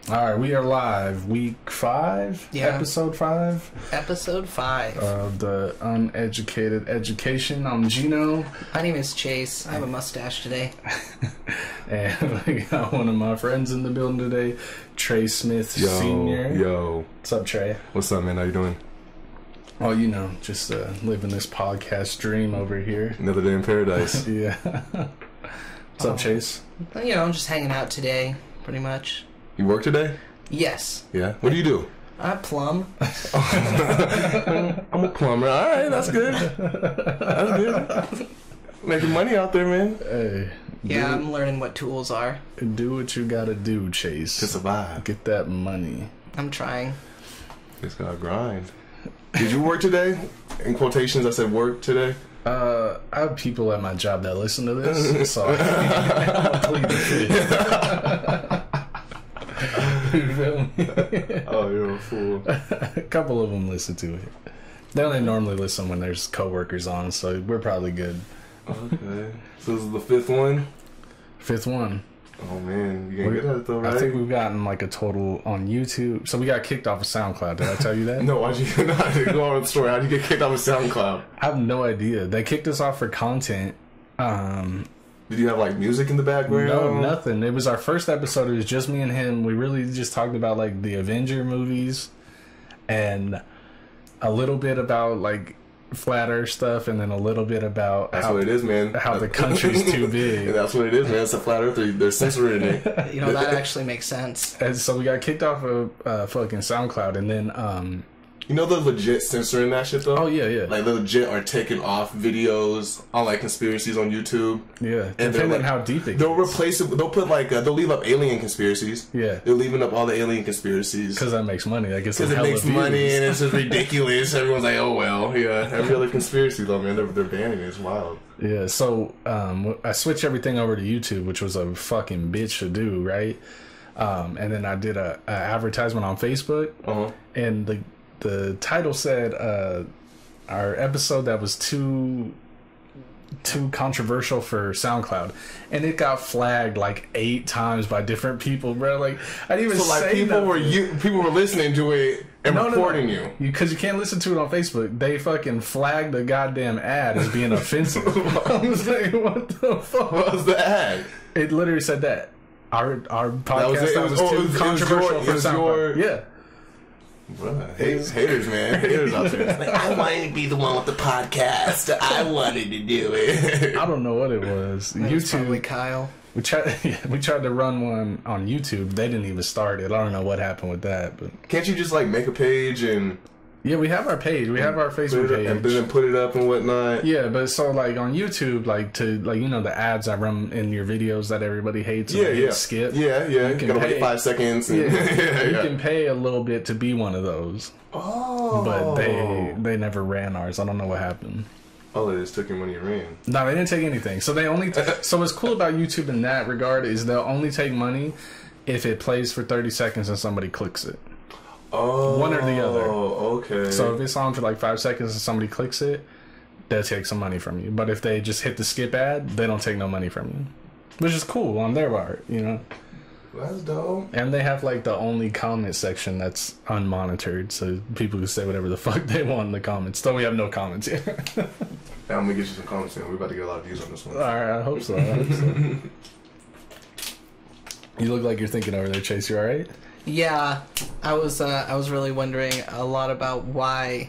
All right, we are live. Week 5? Yeah. Episode 5? Episode 5. Of the Uneducated Education. I'm Gino. My name is Chase. I have a mustache today. And we got one of my friends in the building today, Trey Smith Sr. Yo. What's up, Trey? What's up, man? How you doing? Oh, you know, just living this podcast dream over here. Another day in paradise. Yeah. What's up, Chase? You know, I'm just hanging out today, pretty much. You work today? Yes. Yeah. What do you do? I plumb. I'm a plumber. All right, that's good. That's good. Making money out there, man. Hey. Yeah, I'm learning what tools are. Do what you gotta do, Chase. To survive. Get that money. I'm trying. Just gotta grind. Did you work today? In quotations, I said work today. I have people at my job that listen to this, so I'm plead the fifth. You feel me? Oh, you're a fool. A couple of them listen to it. They only normally listen when there's coworkers on, so we're probably good. Okay. So this is the 5th one? 5th one. Oh, man. You getting good at it, though, right? I think we've gotten like a total on YouTube. So we got kicked off of SoundCloud. Did I tell you that? No, why'd you not go on with the story? How'd you get kicked off of SoundCloud? I have no idea. They kicked us off for content. Did you have like music in the background? No, nothing. It was our first episode. It was just me and him. We really just talked about like the Avenger movies and a little bit about like flat earth stuff, and then a little bit about that's what it is, man. How the country's too big. Yeah, that's what it is, man. It's a flat earther. They're censoring it. You know, that actually makes sense. And so we got kicked off of fucking SoundCloud, and then you know they're legit censoring that shit though? Oh yeah. Like they legit are taking off videos on like conspiracies on YouTube. Yeah. And depending like, on how deep it they'll gets. replace it. They'll put like they'll leave up alien conspiracies. Yeah. They're leaving up all the alien conspiracies because that makes money. I guess because it makes money and it's just ridiculous. Everyone's like, oh well, yeah. Every other conspiracy though, man, they're banning it. It's wild. Yeah. So I switched everything over to YouTube, which was a fucking bitch to do, right? And then I did a advertisement on Facebook, and the title said our episode that was too controversial for SoundCloud, and it got flagged like 8 times by different people, bro. Like I didn't even say people were listening to it and reporting you because you can't listen to it on Facebook. They fucking flagged the goddamn ad as being offensive. I was like, what the fuck? What was the ad? It literally said that our podcast that was too controversial for SoundCloud. Yeah. Bruh, haters, man. Haters out there. Like, I wanted to be the one with the podcast. I wanted to do it. I don't know what it was. YouTube. Probably Kyle. We tried to run one on YouTube. They didn't even start it. I don't know what happened with that. But can't you just like make a page and? Yeah, we have our page. We have our Facebook page, and then put it up and whatnot. Yeah, but so like on YouTube, like you know the ads I run in your videos that everybody hates. Yeah. Skip. Yeah. You can gotta wait 5 seconds. And you can pay a little bit to be one of those. Oh. But they never ran ours. I don't know what happened. Oh, they just took your money and ran. No, they didn't take anything. So they only. So what's cool about YouTube in that regard is they'll only take money if it plays for 30 seconds and somebody clicks it. Oh, one or the other. Okay. So if it's on for like 5 seconds and somebody clicks it, they'll take some money from you. But if they just hit the skip ad, they don't take no money from you, which is cool on their part, you know. That's dope. And they have like the only comment section that's unmonitored, so people can say whatever the fuck they want in the comments. Though we have no comments here. Now I'm gonna get you some comments in. We're about to get a lot of views on this one. All right, I hope so. You look like you're thinking over there, Chase. You all right? Yeah, I was really wondering a lot about why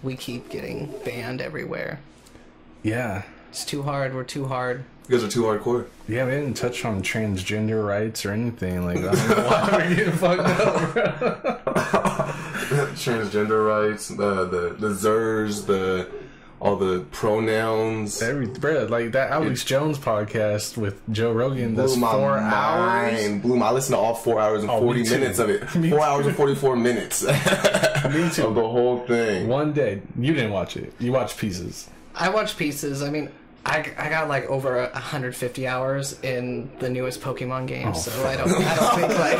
we keep getting banned everywhere. Yeah. It's too hard. We're too hard. You guys are too hardcore. Yeah, we didn't touch on transgender rights or anything. Like, I don't know why we're getting fucked up, bro. Transgender rights, the zers, all the pronouns. Bro, like that Alex Jones podcast with Joe Rogan, that's 4 hours. Blew my, I listened to all 4 hours and 40 minutes of it. 4 hours and 44 minutes. Me too. Of the whole thing. One day. You didn't watch it. You watched pieces. I watched pieces. I mean, I got like over 150 hours in the newest Pokemon game, so I don't think like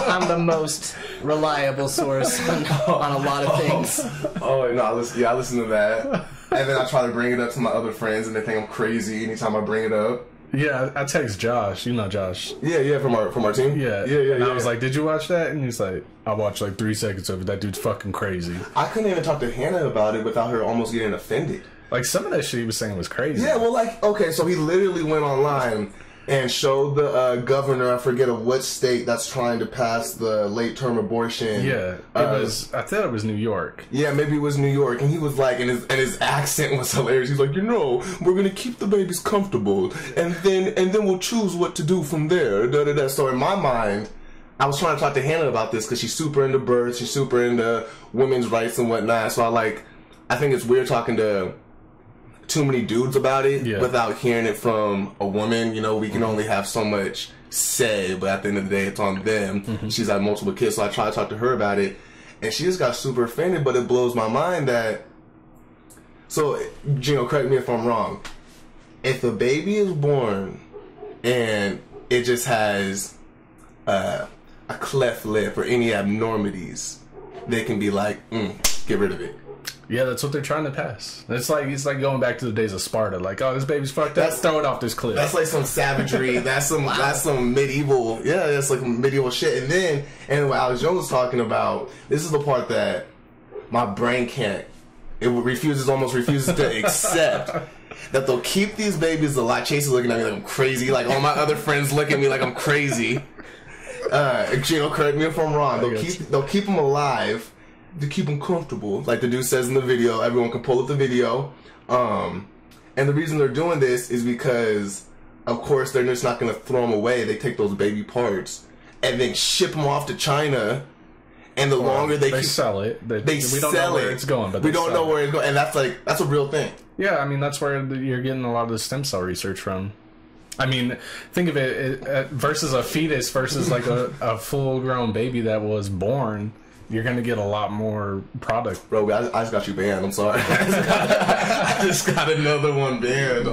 I'm the most reliable source on a lot of things. Oh no, I listen to that, and then I try to bring it up to my other friends, and they think I'm crazy anytime I bring it up. Yeah, I text Josh. You know Josh. Yeah, from our team. Yeah. And I was like, "Did you watch that?" And he's like, "I watched like 3 seconds of it. That dude's fucking crazy." I couldn't even talk to Hannah about it without her almost getting offended. Like, some of that shit he was saying was crazy. Yeah, well, like, okay, so he literally went online and showed the governor, I forget of what state, that's trying to pass the late-term abortion. Yeah, I thought it was New York. Yeah, maybe it was New York, and he was like, and his accent was hilarious. He's like, we're gonna keep the babies comfortable, and then we'll choose what to do from there. Da da da. So in my mind, I was trying to talk to Hannah about this because she's super into birds, she's super into women's rights and whatnot. So I think it's weird talking to too many dudes about it without hearing it from a woman. We can only have so much say, but at the end of the day, it's on them. She's had multiple kids, so I tried to talk to her about it, and she just got super offended. But it blows my mind that, so Gino, correct me if I'm wrong, if a baby is born and it just has a cleft lip or any abnormities, they can be like, get rid of it. Yeah, that's what they're trying to pass. It's like going back to the days of Sparta. Like, oh, this baby's fucked up. Throw it off this cliff. That's like some savagery. That's some medieval. Yeah, that's like medieval shit. And then, and what Alex Jones was talking about, this is the part that my brain can't. It almost refuses to accept that they'll keep these babies alive. Chase is looking at me like I'm crazy. Like all my other friends look at me like I'm crazy. Gino, correct me if I'm wrong. They'll keep them alive to keep them comfortable, like the dude says in the video. Everyone can pull up the video. And the reason they're doing this is because, of course, they're just not going to throw them away. They take those baby parts and then ship them off to China. And the longer they sell it, we don't know where it's going. But we don't know where it's going, and that's a real thing. Yeah, I mean that's where you're getting a lot of the stem cell research from. I mean, think of it versus a fetus versus like a full grown baby that was born. You're gonna get a lot more product. Bro, I just got you banned. I'm sorry. I just got another one banned.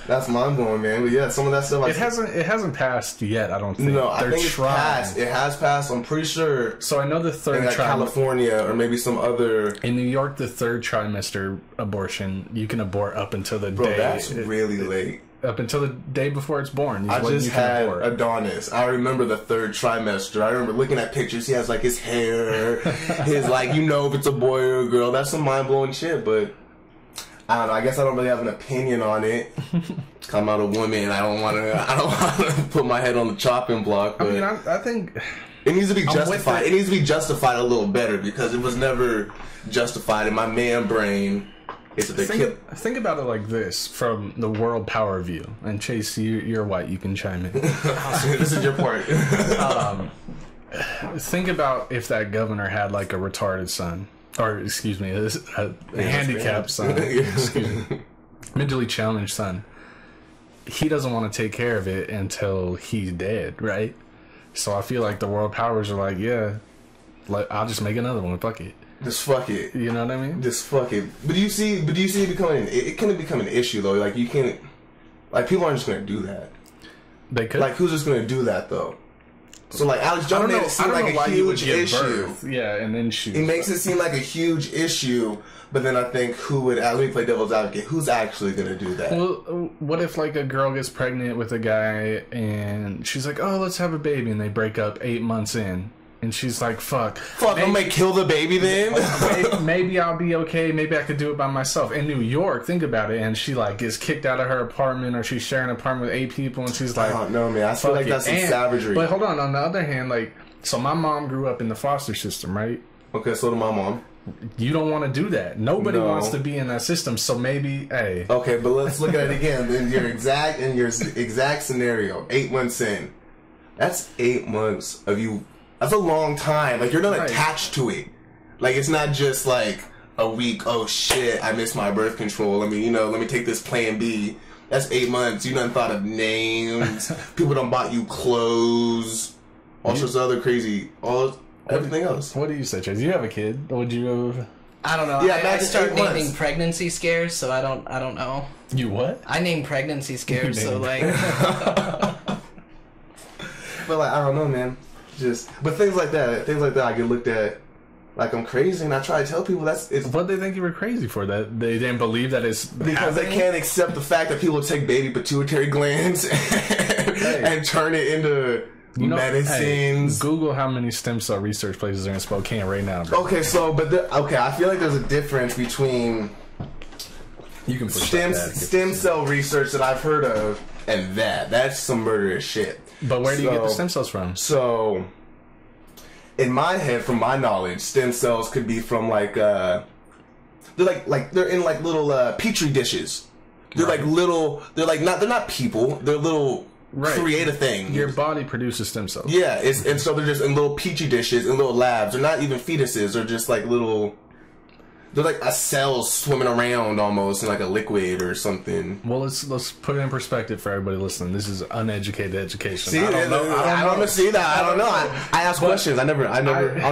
That's mind blowing, man. But yeah, some of that stuff. It hasn't passed yet. I don't think. No, I think it's passed. It has passed. I'm pretty sure. So I know the third in California or maybe some other. In New York, the third trimester abortion, you can abort up until the day. Bro, that's really late. Up until the day before it's born. I just had Adonis. I remember the third trimester. I remember looking at pictures. He has like his hair, his like, if it's a boy or a girl. That's some mind blowing shit. But I don't know. I guess I don't really have an opinion on it. I'm not a woman. I don't want to put my head on the chopping block. But I think it needs to be justified. It needs to be justified a little better because it was never justified in my man brain. Think about it like this from the world power view. And Chase, you're white, you can chime in. This is your part. Think about if that governor had like a retarded son, or excuse me, a handicapped son, excuse me, mentally challenged son. He doesn't want to take care of it until he's dead, right? So I feel like the world powers are like, yeah, I'll just make another one. Fuck it. Just fuck it. You know what I mean? Just fuck it. But do you see it becoming? It can become an issue though. Like you can't. Like people aren't just gonna do that. They could. Like who's just gonna do that though? So like Alex Jones made it seem like a huge issue. Yeah, and then shoot. He makes it seem like a huge issue, but then I think let me play devil's advocate. Who's actually gonna do that? Well, what if like a girl gets pregnant with a guy and she's like, "Oh, let's have a baby," and they break up 8 months in. And she's like, fuck, I'm gonna kill the baby then? Maybe I'll be okay. Maybe I could do it by myself. In New York, think about it. And she like gets kicked out of her apartment, or she's sharing an apartment with 8 people, and she's like, I don't know, man. I feel like that's some savagery. But hold on the other hand, like, so my mom grew up in the foster system, right? Okay, so did my mom. You don't want to do that. Nobody wants to be in that system, so maybe, hey. Okay, but let's look at it again. In your exact scenario, 8 months in. That's 8 months of you. That's a long time. Like, you're not attached to it. Like, it's not just like a week, oh shit, I missed my birth control. Let me take this plan B. That's 8 months. You done thought of names. People done bought you clothes. All sorts of other crazy, everything else. What do you say, Chase? You have a kid. Would you have... I don't know. Yeah, I start naming pregnancy scares, so I don't know. You what? I name pregnancy scares, so like... But like, I don't know, man. But things like that I get looked at like I'm crazy, and I try to tell people it's what they think you were crazy for. That they didn't believe that it's because they can't accept the fact that people take baby pituitary glands and turn it into medicines. Hey, Google how many stem cell research places are in Spokane right now, bro. Okay, so I feel like there's a difference between you can push stem cell research that I've heard of and that's some murderous shit. But where do you get the stem cells from? So, in my head, from my knowledge, stem cells could be from like they're they're in like little petri dishes. They're like little. They're not people. They're little creative things. Your body produces stem cells. Yeah, and so they're just in little petri dishes in little labs. They're not even fetuses. They're just like little. They're like a cell swimming around almost in like a liquid or something. Well, let's put it in perspective for everybody listening. This is uneducated education. See, I don't know. See that? I don't know. I ask questions. I'll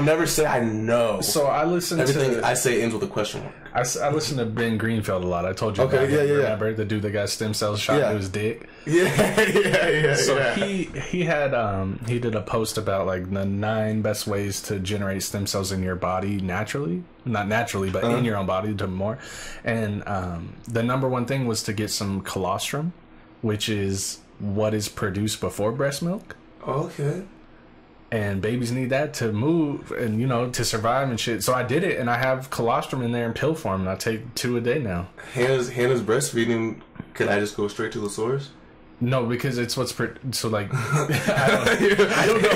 never say I know. So I listen everything I say ends with a question mark. I listen to Ben Greenfield a lot. I told you. Okay, about yeah. Remember the dude that got stem cells shot into his dick? Yeah. So he had he did a post about like the 9 best ways to generate stem cells in your body naturally. Not naturally, but in your own body to more. And the number one thing was to get some colostrum, which is what is produced before breast milk. Okay. And babies need that to move and, to survive and shit. So I did it, and I have colostrum in there in pill form, and I take 2 a day now. Hannah's breastfeeding. Can I just go straight to the source? No, because it's what's so like I don't know.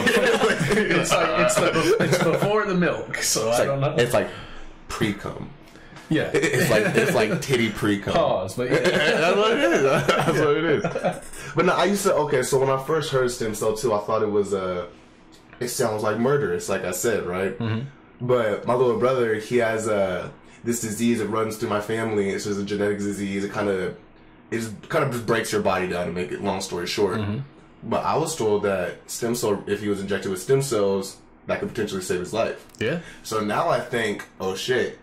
It's before the milk, so I don't know. It's like pre-cum. Yeah, it's like titty pre-cum. Pause, but that's what it is. That's what it is. But no, I used to. So when I first heard stem cell too, I thought it was it sounds like murderous, like I said, right? Mm-hmm. But my little brother, he has this disease that runs through my family. It's just a genetic disease. It kind of just breaks your body down to make it long story short. Mm-hmm. But I was told that stem cell, if he was injected with stem cells, that could potentially save his life. Yeah. So now I think, oh shit,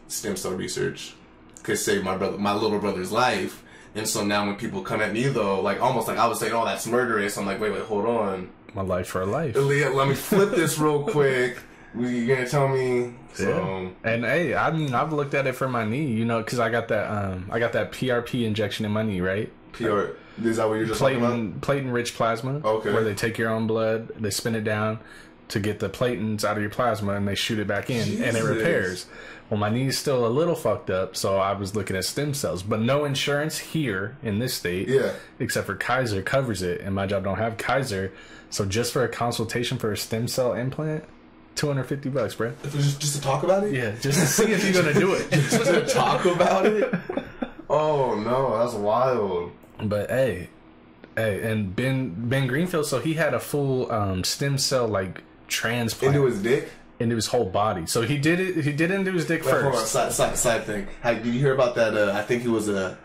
stem cell research could save my little brother's life. And so now when people come at me though, like almost like I was saying, oh, that's murderous. I'm like, wait, hold on. My life for a life. Let me flip this real quick. You're gonna tell me? So. Yeah. And hey, I mean, I've looked at it for my knee, because I got that PRP injection in my knee, right? Is that what you're just talking about? Platin-rich plasma. Okay. Where they take your own blood, they spin it down to get the platins out of your plasma, and they shoot it back in, and it repairs. Well, my knee's still a little fucked up, so I was looking at stem cells, but no insurance here in this state, except for Kaiser covers it, and my job don't have Kaiser. So just for a consultation for a stem cell implant, $250, bro. Just to talk about it? Yeah, just to see if you're gonna do it. Just to talk about it? Oh no, that's wild. But hey, and Ben Greenfield, so he had a full stem cell like transplant into his dick, into his whole body. So he did it. He did into his dick first. Hold on, side thing. Did you hear about that? I think he was a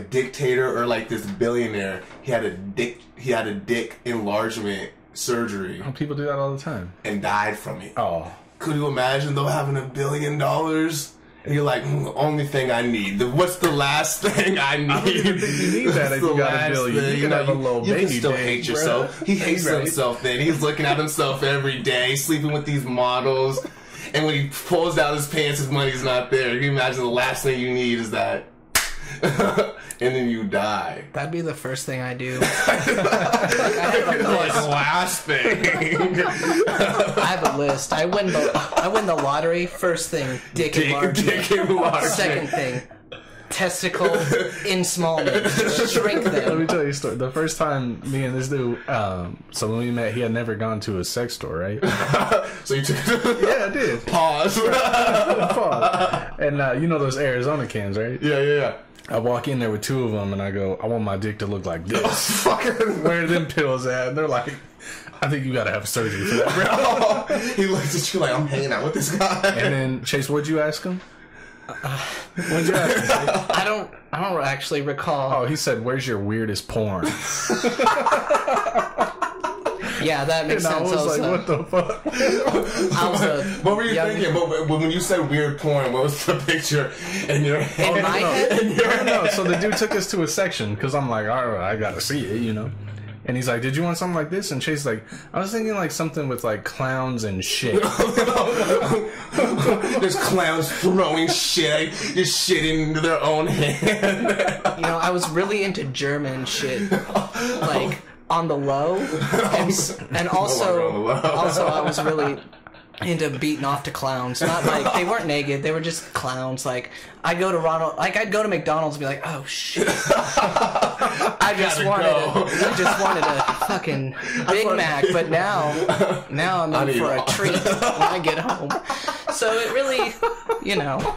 dictator or like this billionaire. He had a dick enlargement surgery. Oh, people do that all the time. And died from it. Oh. Could you imagine though having $1 billion? And you're like, only thing I need. What's the last thing I need? I don't even think you need that if you got $1 billion. You can have a little baby. You can still hate yourself. He hates himself then. He's looking at himself every day, sleeping with these models. And when he pulls down his pants, his money's not there. You can imagine the last thing you need is that. And then you die. That'd be the first thing I do. Last thing. I have a list. I win the lottery. First thing, dick enlargement. Second thing, testicle enlargement. Shrink them. Let me tell you a story. The first time me and this dude, so when we met, he had never gone to a sex store, right? So you took Yeah, I did. Pause. Pause. And those Arizona cans, right? Yeah. I walk in there with 2 of them, and I go, I want my dick to look like this. Where are them pills at? And they're like, I think you gotta have surgery for that, bro. He looks at you like, I'm hanging out with this guy. And then, Chase, what'd you ask him? What'd you ask him? I don't actually recall. Oh, he said, where's your weirdest porn? Yeah, that makes sense. I was like, what the fuck? What were you thinking? But when you said weird porn, what was the picture in your head? In my head? No. So the dude took us to a section, because I'm like, all right, I gotta see it, And he's like, did you want something like this? And Chase like, I was thinking like something with like clowns and shit. There's clowns throwing shit, just shit into their own hand. You know, I was really into German shit, like on the low, and also I was really into beating off to clowns. Not like they weren't naked; they were just clowns. Like I'd go to McDonald's and be like, "Oh shit, I just wanted a fucking Big Mac," but now I'm in for a treat when I get home. So it really, you know.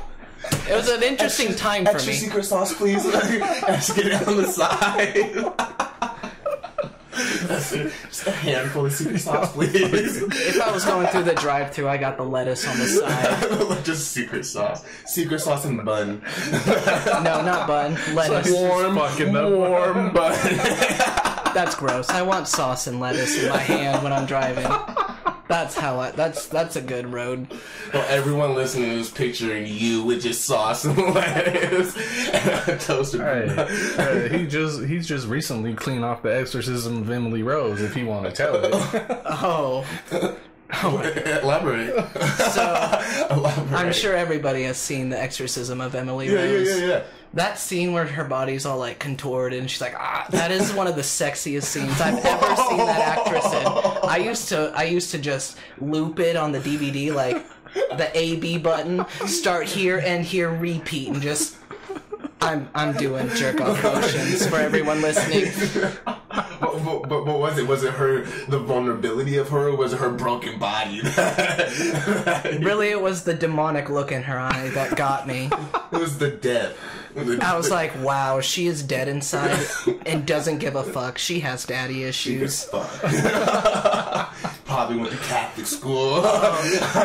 It was an interesting time for me. Extra secret sauce, please. Just get it on the side. Just a handful of secret sauce, please. If I was going through the drive-thru, I got the lettuce on the side. Just secret sauce. Secret sauce and bun. No, not bun. Lettuce. Warm bun. That's gross. I want sauce and lettuce in my hand when I'm driving. That's a good road. Well, everyone listening is picturing you with just sauce and lettuce and a toasted bun. He's just recently cleaned off the exorcism of Emily Rose, if you want to tell it. Oh. Elaborate. So, Elaborate. I'm sure everybody has seen the exorcism of Emily Rose. Yeah. That scene where her body's all like contorted and she's like, that is one of the sexiest scenes I've ever seen that actress in. I used to just loop it on the DVD, like the A-B button, start here, end here, repeat, and just I'm doing jerk off motions for everyone listening. But what was it? Was it the vulnerability of her, or was it her broken body? Really, it was the demonic look in her eye that got me. It was the depth. I was like, wow, she is dead inside and doesn't give a fuck. She has daddy issues. Probably went to Catholic school.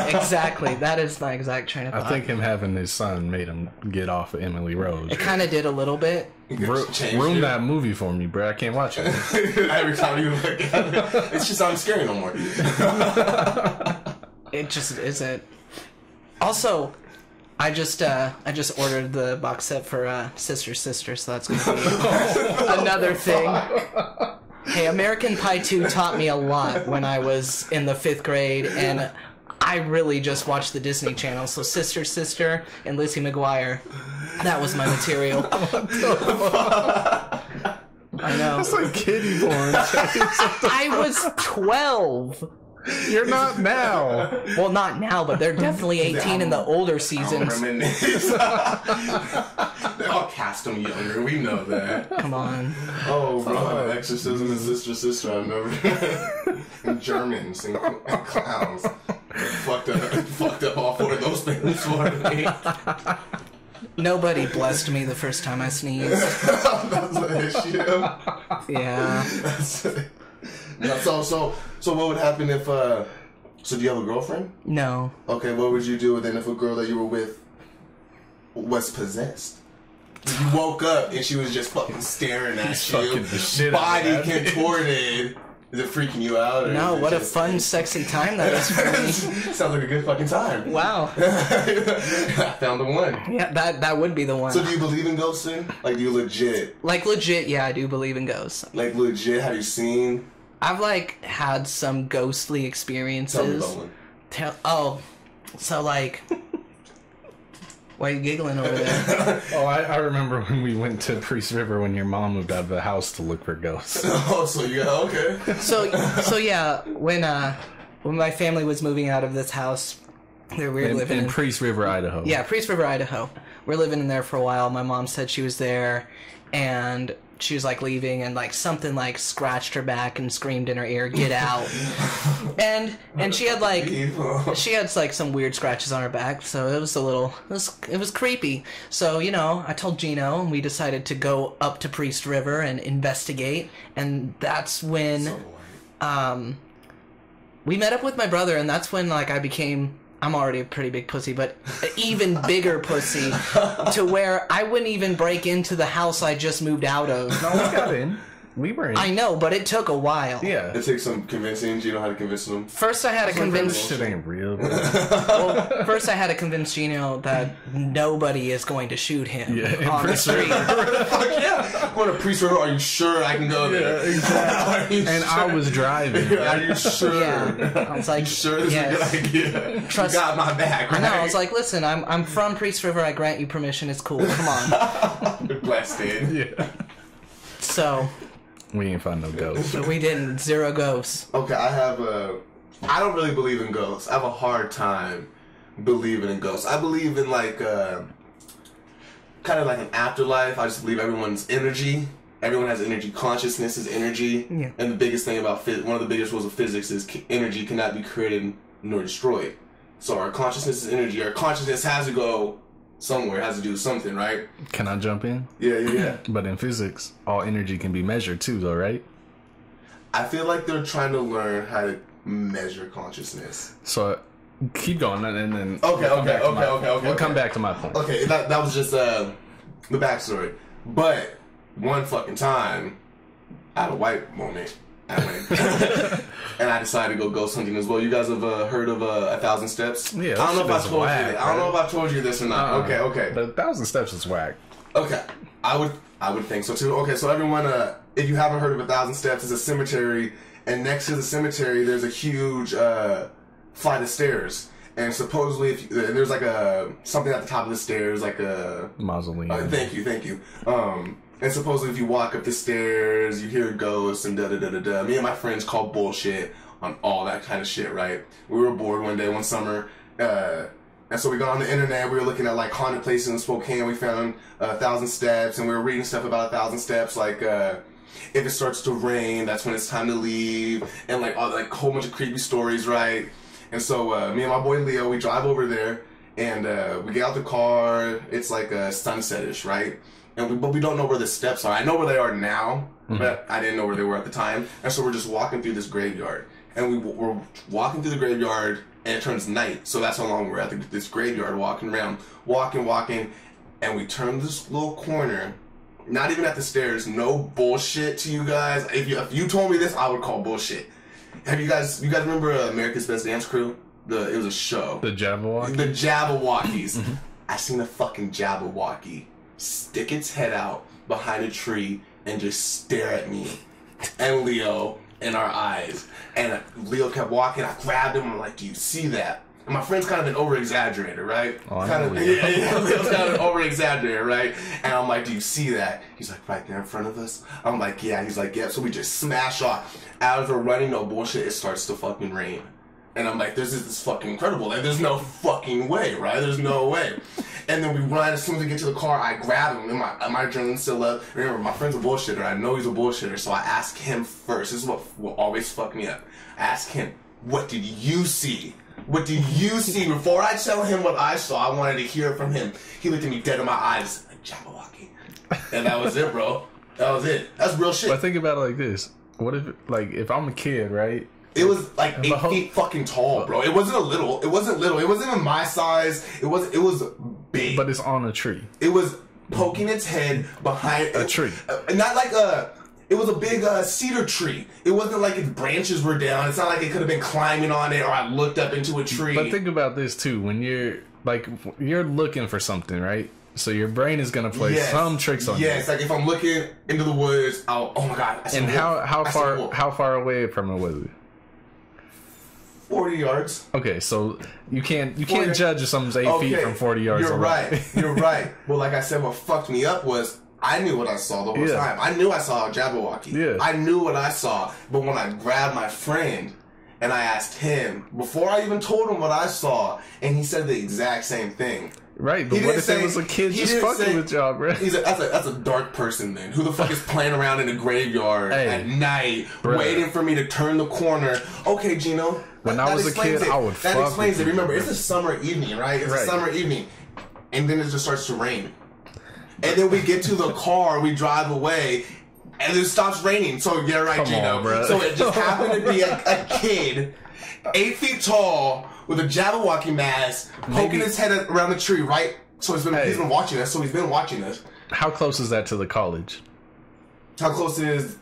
Exactly. That is my exact train of thought. I think him having his son made him get off of Emily Rose. It kind of did a little bit. Ruined that movie for me, bro. I can't watch it. Every time you look at it, it's just not scary no more. It just isn't. Also, I just ordered the box set for Sister, so that's gonna be another thing. Hey, American Pie 2 taught me a lot when I was in the 5th grade, and I really just watched the Disney Channel. So Sister, and Lizzie McGuire, that was my material. I know. It's like kiddie porn. I was 12. You're not now. Well, not now, but they're definitely 18 in the older seasons. They all cast them younger. We know that. Come on. Oh, bro. Exorcism and Sister. I've never. And Germans and clowns. Fucked up all 4 of those things for me. Nobody blessed me the first time I sneezed. That's the issue. Yeah. That's it. So what would happen if, so do you have a girlfriend? No. Okay, what would you do then if a girl that you were with was possessed? You woke up and she was just fucking staring at you, body contorted. Is it freaking you out? Or no, what a fun, sexy time that is for me. Sounds like a good fucking time. Wow. I found the one. Yeah, that would be the one. So do you believe in ghosting? Like, do you legit? Like, legit, yeah, I do believe in ghosts. Like, legit, have you seen? I've, like, had some ghostly experiences. Tell me about one. So, like... Why are you giggling over there? I remember when we went to Priest River when your mom moved out of the house to look for ghosts. Oh, so yeah, okay. So yeah, when my family was moving out of this house, we were living in Priest River, Idaho. Yeah, Priest River, Idaho. We're living in there for a while. My mom said she was there, and she was like leaving, and like something like scratched her back and screamed in her ear, "Get out!" and she had like some weird scratches on her back, so it was it was creepy. So I told Gino, and we decided to go up to Priest River and investigate, and that's when we met up with my brother, and that's when like I'm already a pretty big pussy, but an even bigger pussy, to where I wouldn't even break into the house I just moved out of. No, we got in. We were in. I know, but it took a while. Yeah. It takes some convincing. Do you know how to convince them? First, I had to convince. This shit ain't real. Well, first I had to convince Gino that nobody is going to shoot him on the street. Fuck yeah! Going to Priest River? Are you sure I can go there? Yeah, exactly. And sure? I was driving. Are you sure? Yeah. I was like, sure this is a good idea? Trust. You got my back, right? I know. I was like, listen, I'm from Priest River. I grant you permission. It's cool. Come on. Blasted. Yeah. So. We ain't find no ghosts. We didn't. 0 ghosts. Okay, I don't really believe in ghosts. I have a hard time believing in ghosts. I believe in like kind of like an afterlife. I just believe everyone's energy. Everyone has energy. Consciousness is energy. Yeah. And the biggest thing about one of the biggest rules of physics is energy cannot be created nor destroyed. So our consciousness is energy. Our consciousness has to go somewhere. It has to do something, right? Can I jump in? Yeah. But in physics, all energy can be measured too, though, right? I feel like they're trying to learn how to measure consciousness. So keep going, and then okay. We'll come back to my point. Okay, that was just the backstory. But one fucking time, I had a white moment. And I decided to go ghost hunting as well. You guys have heard of 1,000 Steps? Yeah. I don't know if I told you. I don't know if I told you this or not. Okay. The 1,000 Steps is whack. Okay, I would think so too. Okay, so everyone, if you haven't heard of 1,000 Steps, it's a cemetery, and next to the cemetery, there's a huge flight of stairs. And supposedly, there's like something at the top of the stairs, like a mausoleum. Thank you. And supposedly if you walk up the stairs, you hear ghosts and da-da-da-da-da. Me and my friends call bullshit on all that kind of shit, right? We were bored one summer, and so we got on the internet, we were looking at like haunted places in Spokane, we found 1,000 Steps, and we were reading stuff about 1,000 Steps, like, if it starts to rain, that's when it's time to leave, and like, all, like a whole bunch of creepy stories, right? And so, me and my boy Leo, we drive over there, and we get out the car, it's like sunset-ish, right? But we don't know where the steps are. I know where they are now, but I didn't know where they were at the time. And so we're just walking through this graveyard. And we're walking through the graveyard, and it turns night. So that's how long we're at this graveyard, walking around. Walking. And we turn this little corner, not even at the stairs, no bullshit to you guys. If you told me this, I would call bullshit. You guys remember America's Best Dance Crew? It was a show. The Jabberwocky? The Jabberwockies. I seen a fucking Jabberwocky stick its head out behind a tree and just stare at me and Leo in our eyes. And Leo kept walking. I grabbed him. I'm like, do you see that? And my friend's kind of an over-exaggerator, right? Leo's kind of an over-exaggerator, right? And I'm like, do you see that? He's like, right there in front of us? I'm like, yeah. He's like, yeah. So we just smash off. As we're running, no bullshit, it starts to fucking rain. And I'm like, this is fucking incredible. Like, there's no fucking way, right? There's no way. And then we run. As soon as we get to the car, I grab him. And my adrenaline's still up. Remember, my friend's a bullshitter. I know he's a bullshitter. So I ask him first. This is what will always fuck me up. I ask him, what did you see? What did you see? Before I tell him what I saw, I wanted to hear it from him. He looked at me dead in my eyes. Like, Jabberwocky. And that was it, bro. That was it. That's real shit. But think about it like this. What if I'm a kid, right? It was like 8 feet fucking tall, bro. It wasn't little. It wasn't even my size. It was big. But it's on a tree. It was poking its head behind a tree. Not like it was a big cedar tree. It wasn't like its branches were down. It's not like it could have been climbing on it or I looked up into a tree. But think about this too. When you're looking for something, right? So your brain is gonna play some tricks on you. Yes, like if I'm looking into the woods, oh my god. And how far away from it was it? 40 yards. Okay, so you can't judge if something's 8 feet from 40 yards You're away. right. You're right. Well, like I said, what fucked me up was I knew what I saw the whole time. I knew I saw a Jabberwocky. Yeah. I knew what I saw. But when I grabbed my friend and I asked him, before I even told him what I saw, and he said the exact same thing. Right, but what if it was a kid just fucking with y'all, bro? That's a dark person then. Who the fuck is playing around in a graveyard at night, waiting for me to turn the corner? Okay, Gino. When I was a kid, I would fuck. That explains it. Remember, it's a summer evening, right? It's a summer evening. And then it just starts to rain. And then we get to the car, we drive away, and it stops raining. So you're right, Gino. So it just happened to be a kid, 8 feet tall, with a Jabberwocky mask, poking his head around the tree, right? So he's been watching us. How close is that to the college? How close it is?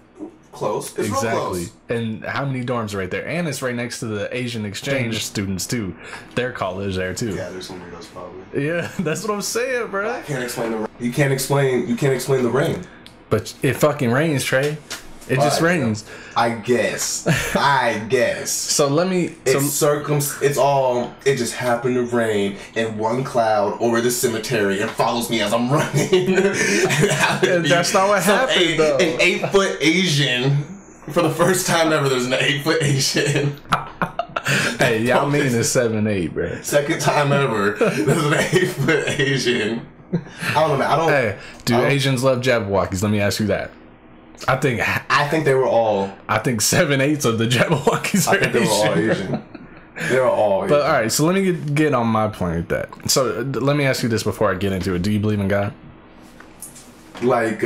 close. It's real close. And how many dorms are right there? And it's right next to the Asian exchange students too. Their college there too. Yeah, there's some weirdos probably. Yeah, that's what I'm saying, bro. I can't explain the rain. You can't explain the rain. But it fucking rains, Trey. It just rains. I guess. So let me. It just happened to rain in one cloud over the cemetery and follows me as I'm running. That's not what happened, though. An 8-foot Asian. For the first time ever, there's an 8-foot Asian. Hey, y'all mean is 7'8", bro. Second time ever, there's an 8-foot Asian. I don't know, man. Hey, do Asians love Jabberwockies? Let me ask you that. I think they were all. I think 7/8 of the Jabberwockies are Asian. They were all Asian. They were all Asian. But all right, so let me get on my point with that. So let me ask you this before I get into it. Do you believe in God? Like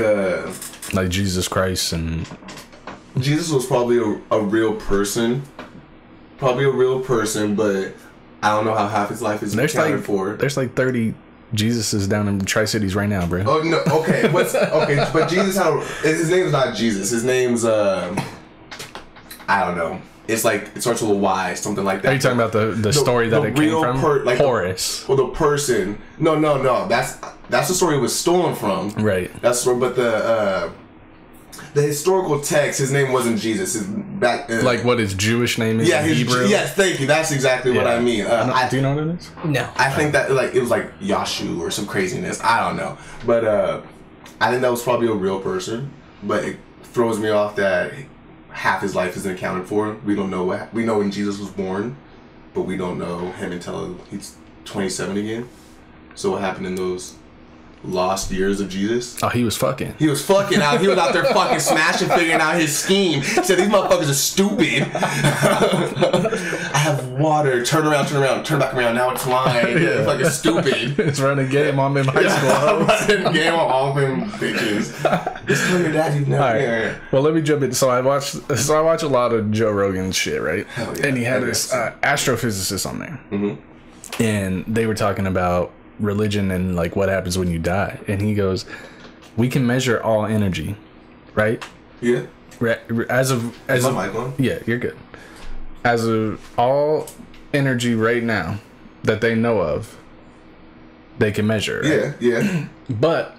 Jesus Christ and. Jesus was probably a real person. Probably a real person, but I don't know how half his life is accounted for. There's like 30 Jesuses down in the Tri-Cities right now, bro. Oh no, okay, but Jesus his name's not Jesus. His name's I don't know. It's like it starts with a Y, something like that. Are you talking about the story that it came from? Like Horus. The person. No. That's the story it was stolen from. Right. That's the story, but the historical text, his name wasn't Jesus. His back, like what his Jewish name is in Hebrew? Yes, thank you. That's exactly what I mean. Do you know what it is? No. I think that like it was like Yashu or some craziness. I don't know. But I think that was probably a real person. But it throws me off that half his life isn't accounted for. We don't know we know when Jesus was born, but we don't know him until he's 27 again. So what happened in those lost years of Jesus? Oh, he was fucking. He was fucking out. He was out there fucking smashing, figuring out his scheme. He said, these motherfuckers are stupid. I have water. Turn around, turn back around. Now it's mine. Yeah. Fucking stupid. It's running game on in high school. Running game on all them bitches. Just tell your dad you've never right. Well, let me jump in. So I watch a lot of Joe Rogan shit, right? Hell yeah. And he had this astrophysicist on there. Mm-hmm. And they were talking about religion and like what happens when you die, and he goes, we can measure all energy, right? Yeah. As my mic on? Yeah, you're good. As of all energy right now that they know of, they can measure, right? Yeah. But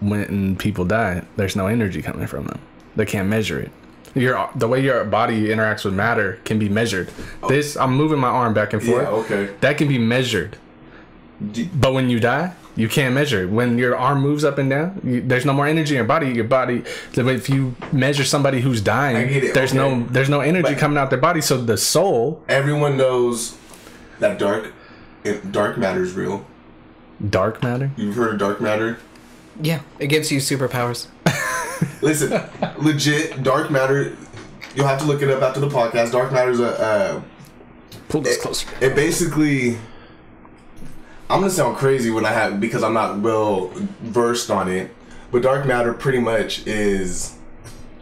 when people die, there's no energy coming from them. They can't measure it. The way your body interacts with matter can be measured. I'm moving my arm back and forth. Yeah, okay. That can be measured. But when you die, you can't measure it. When your arm moves up and down, there's no more energy in your body. If you measure somebody who's dying, there's no energy coming out their body. So the soul. Everyone knows that dark matter is real. Dark matter? You've heard of dark matter? Yeah, it gives you superpowers. Listen, legit, dark matter, you'll have to look it up after the podcast. Dark matter is pull this closer. It basically, I'm going to sound crazy because I'm not well versed on it, but dark matter pretty much is,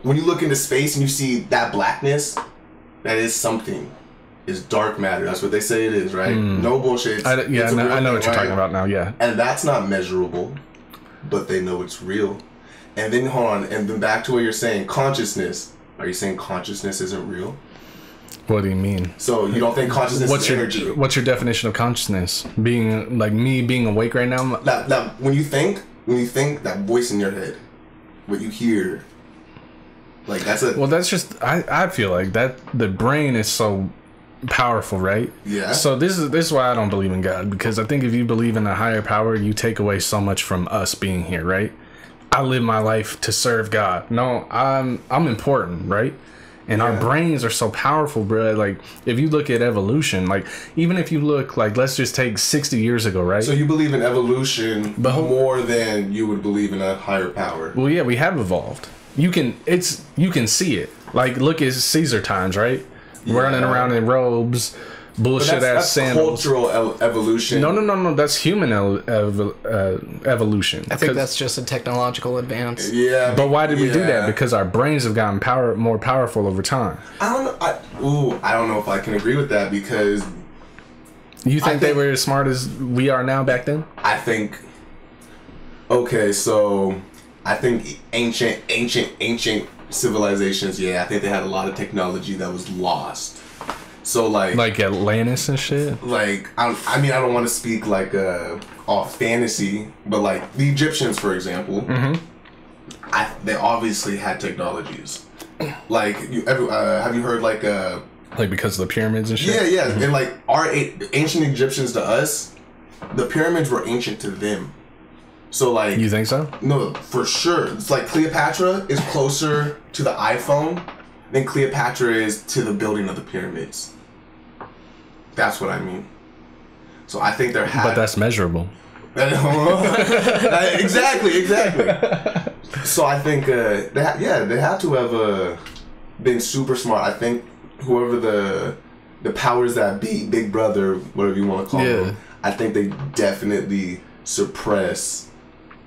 when you look into space and you see that blackness, that is something. It's dark matter. That's what they say it is, right? No bullshit. I know what you're talking about now, yeah. And that's not measurable, but they know it's real. And then hold on, and then back to what you're saying, consciousness. Are you saying consciousness isn't real? What do you mean? So you don't think consciousness is energy? What's your definition of consciousness? Being like me being awake right now? That when you think that voice in your head, what you hear, like that's a. Well, that's just I feel like that the brain is so powerful, right? Yeah. So this is why I don't believe in God, because I think if you believe in a higher power, you take away so much from us being here, right? I live my life to serve God. No, I'm important, right? And our brains are so powerful, bro. Like, if you look at evolution, like, even if you look, like, let's just take 60 years ago, right? So you believe in evolution more than you would believe in a higher power? Well, yeah, we have evolved. You can see it. Like, look at Caesar times, right? Yeah. Running around in robes, bullshit ass sandals. Cultural evolution. No. That's human evolution. I think that's just a technological advance. Yeah. But why did we do that? Because our brains have gotten more powerful over time. I don't know. I don't know if I can agree with that, because you think they were as smart as we are now back then? I think. Okay, so I think ancient civilizations, yeah, I think they had a lot of technology that was lost. So like Atlantis and shit. Like I mean, I don't want to speak like off fantasy, but like the Egyptians, for example, they obviously had technologies. Like have you heard like because of the pyramids and shit? Yeah, and like our ancient Egyptians to us, the pyramids were ancient to them. So like, you think so? No, for sure. It's like Cleopatra is closer to the iPhone than Cleopatra is to the building of the pyramids. That's what I mean. So I think but that's measurable. Exactly. So I think they had to have been super smart. I think whoever the powers that be, Big Brother, whatever you want to call them, I think they definitely suppress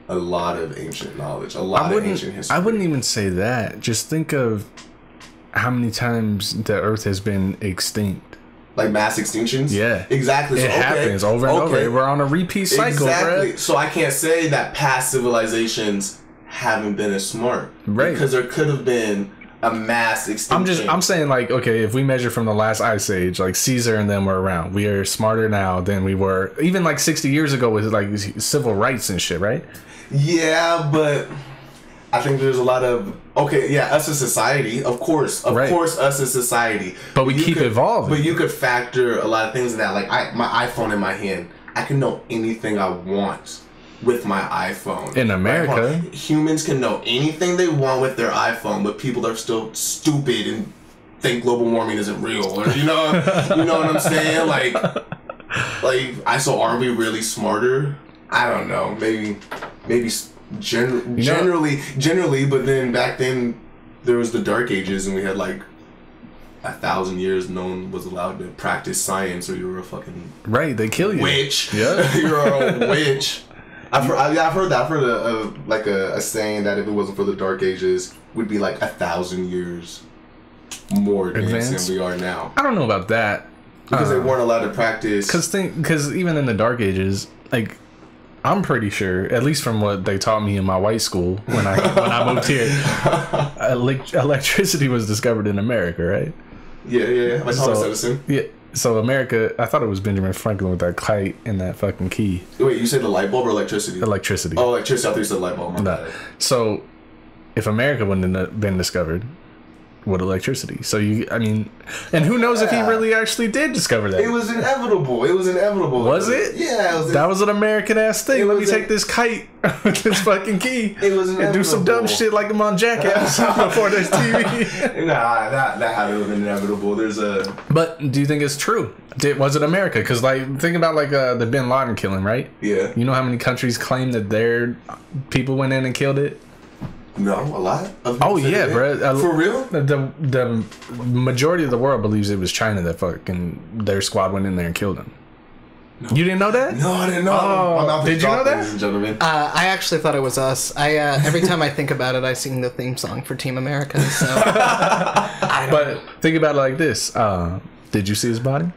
a lot of ancient knowledge, a lot of ancient history. I wouldn't even say that. Just think of how many times the Earth has been extinct. Like mass extinctions? Yeah. Exactly. It happens over and over. We're on a repeat cycle, exactly. Bro. So I can't say that past civilizations haven't been as smart. Right. Because there could have been a mass extinction. I'm saying, like, okay, if we measure from the last ice age, like Caesar and them were around, we are smarter now than we were even like 60 years ago with like civil rights and shit, right? Yeah, but I think there's a lot of us as society, of course, us as society. But we keep evolving. But you could factor a lot of things in that. Like my iPhone in my hand, I can know anything I want with my iPhone. In America, humans can know anything they want with their iPhone, but people are still stupid and think global warming isn't real, or you know what I'm saying? So are we really smarter? I don't know. Maybe generally, but then back then there was the Dark Ages, and we had like 1,000 years no one was allowed to practice science, or you were a fucking they kill you. Witch. Yeah, you're a witch. I've heard that. I've heard a saying that if it wasn't for the Dark Ages, we'd be like 1,000 years more advanced than we are now. I don't know about that because they weren't allowed to practice. Because even in the Dark Ages, like, I'm pretty sure, at least from what they taught me in my white school when I moved here, electricity was discovered in America, right? Yeah. Like Thomas Edison. Yeah. So America, I thought it was Benjamin Franklin with that kite and that fucking key. Wait, you said the light bulb or electricity? Electricity. Oh, electricity. I thought you said light bulb. No. So if America wouldn't have been discovered, what electricity? So and who knows if he really actually did discover that? It was inevitable. Was it? Yeah. That was an American ass thing. Let me take this kite with this fucking key. It was inevitable. And do some dumb shit like I'm on Jackass before there's TV. Nah, that had to have been inevitable. But do you think it's true? Was it America? Because like think about like the Bin Laden killing, right? Yeah. You know how many countries claim that their people went in and killed it? No, a lot. Oh yeah, bro. For real? The majority of the world believes it was China that fucking their squad went in there and killed them. No. You didn't know that? No, I didn't know. Oh, did you know that? Ladies and gentlemen. I actually thought it was us. Every time I think about it, I sing the theme song for Team America. So, but think about it like this: did you see his body?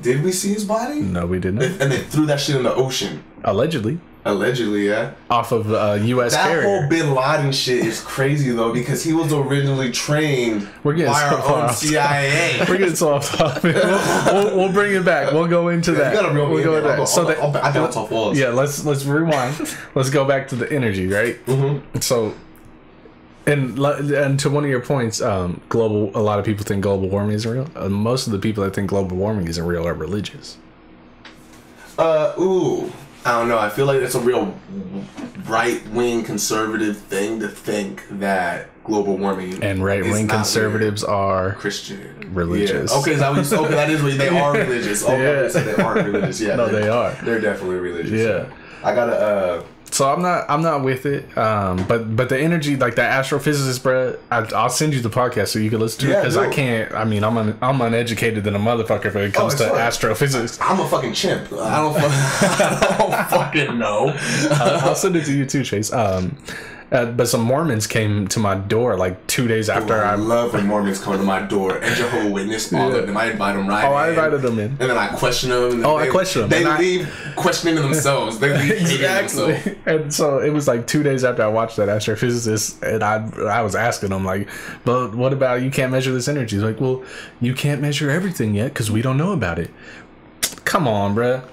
Did we see his body? No, we didn't. And they threw that shit in the ocean. Allegedly. Allegedly, yeah. Off of U.S. carrier. That whole Bin Laden shit is crazy though, because he was originally trained by our own CIA. We're getting so off topic. We'll bring it back. We'll go into that. You gotta reel me in. I bounce off walls. Yeah, let's rewind. Let's go back to the energy, right? Mm-hmm. So, and to one of your points, a lot of people think global warming isn't real. Most of the people that think global warming isn't real are religious. I don't know. I feel like it's a real right-wing conservative thing to think that global warming and right-wing conservatives are Christian, religious. Yeah. Okay, that is what they are religious. Okay, so they aren't religious. Yeah, no, they are. They're definitely religious. Yeah, I gotta. So I'm not with it. But the energy, like that astrophysicist, bro. I'll send you the podcast so you can listen to it because I can't. I mean, I'm uneducated than a motherfucker when it comes to astrophysics. I'm a fucking chimp. I don't fucking know. I'll send it to you too, Chase. But some Mormons came to my door like 2 days after. I love when Mormons come to my door and Jehovah's Witness, all of them. I invite them right in. I invited them in. And then I question them. And I question them. They leave questioning themselves. They leave exactly. themselves. And so it was like 2 days after I watched that astrophysicist, and I was asking him like, but what about you can't measure this energy? He's like, well, you can't measure everything yet because we don't know about it. Come on, bruh.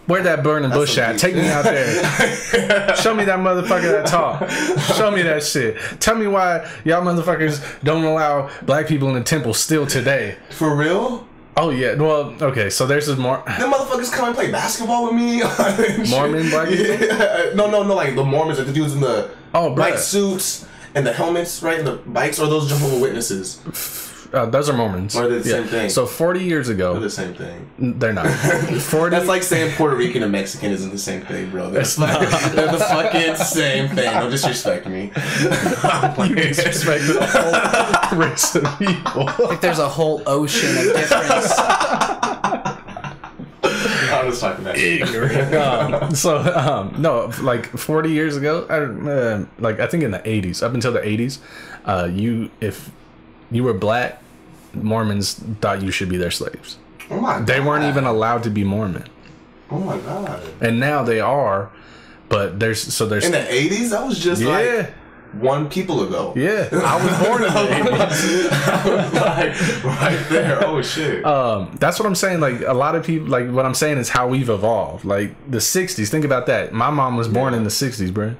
Where that burning bush at? Take me out there. Show me that motherfucker that talk. Show me that shit. Tell me why y'all motherfuckers don't allow black people in the temple still today. For real? Oh yeah. Well, okay. So there's this more. Them motherfuckers come and play basketball with me. Mormon black people? Yeah. No. Like the Mormons, like the dudes in the white suits and the helmets, right? And the bikes. Or those Jehovah's Witnesses? Those are Mormons. Or they're the same thing. So 40 years ago, they're the same thing. They're not. 40. That's like saying Puerto Rican and Mexican isn't the same thing, bro. They're the fucking same thing. Don't disrespect me. You disrespect the whole race of people. Like there's a whole ocean of difference. I was talking about ignorant. No, like 40 years ago, I think in the 80s, up until the 80s, if you were black, Mormons thought you should be their slaves. Oh my God. They weren't even allowed to be Mormon. Oh my God. And now they are, but there's in the 80s. That was just like one people ago. Yeah, I was born in the 80s. I was like right there. Oh shit. That's what I'm saying. Like a lot of people, like what I'm saying is how we've evolved. Like the 60s. Think about that. My mom was born in the 60s, bro.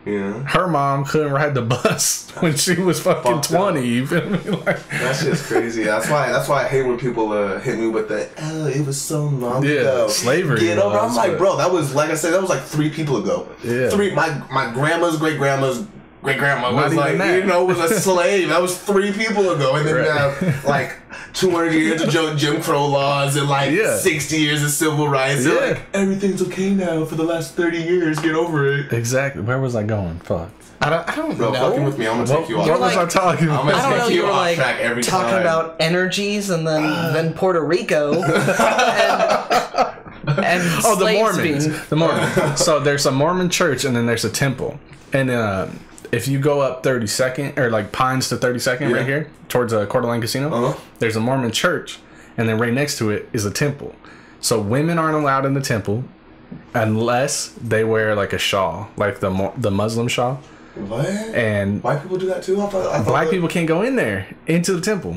Yeah. Her mom couldn't ride the bus when she was fucking 20. You feel me? Like, that shit's crazy. That's why I hate when people hit me with the it was so long ago. Slavery. Get over. I'm like, bro, that was like I said, that was like 3 people ago. Yeah. My grandma's great-grandma's great-grandma was like, was a slave. That was 3 people ago. And then we have like 200 years of Jim Crow laws and like 60 years of civil rights. Yeah. Like, everything's okay now for the last 30 years. Get over it. Exactly. Where was I going? Fuck. I don't bro, know. Fucking with me. I'm gonna take you off. What was I talking about? I'm gonna take you off track every time. Talking about energies and then Puerto Rico and the Mormons. The Mormons. So there's a Mormon church and then there's a temple. And if you go up 32nd or like Pines to 32nd right here towards Coeur d'Alene Casino, there's a Mormon church, and then right next to it is a temple. So women aren't allowed in the temple unless they wear like a shawl, like the Muslim shawl. What? And white people do that too? I thought black people can't go in there into the temple.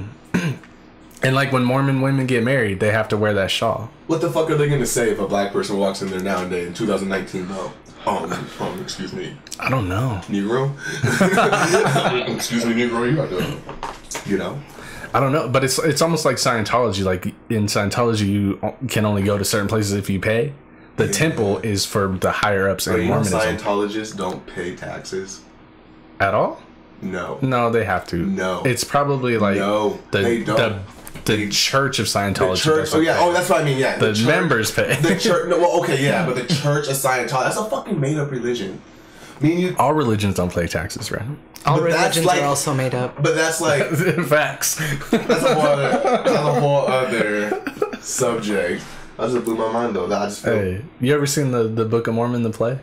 And like when Mormon women get married, they have to wear that shawl. What the fuck are they gonna say if a black person walks in there nowadays in 2019 though? Excuse me. I don't know. Negro? Excuse me, Negro, you got to, you know? I don't know, but it's almost like Scientology. Like in Scientology, you can only go to certain places if you pay. The temple is for the higher ups in Mormonism. Scientologists don't pay taxes at all. No. No, they have to. No. It's probably like they don't. The Church of Scientology. The church, that's what I mean. Yeah, the church, members pay. The church. No, well, okay, yeah, but the Church of Scientology—that's a fucking made-up religion. All religions don't pay taxes, right? All religions are also made up. But that's like facts. That's a whole other subject. That just blew my mind though. I just feel... Hey, you ever seen the Book of Mormon, the play?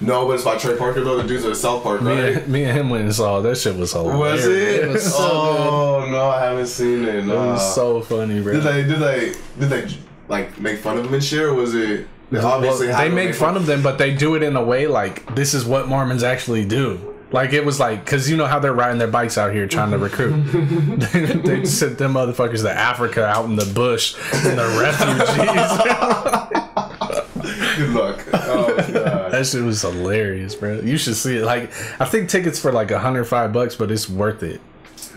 No, but it's by Trey Parker though. The dudes at South Park, right? Me and him went and saw that shit. Was hilarious. Was it? It was so good. No, I haven't seen it. No. It was so funny, bro. Did they like make fun of him and shit, or was it? Obviously, they make fun of them, but they do it in a way like this is what Mormons actually do. Like it was like, cause you know how they're riding their bikes out here trying to recruit. They sent them motherfuckers to Africa out in the bush and the refugees. Good luck. Oh god, that shit was hilarious, bro. You should see it. Like I think tickets for like $105, but it's worth it.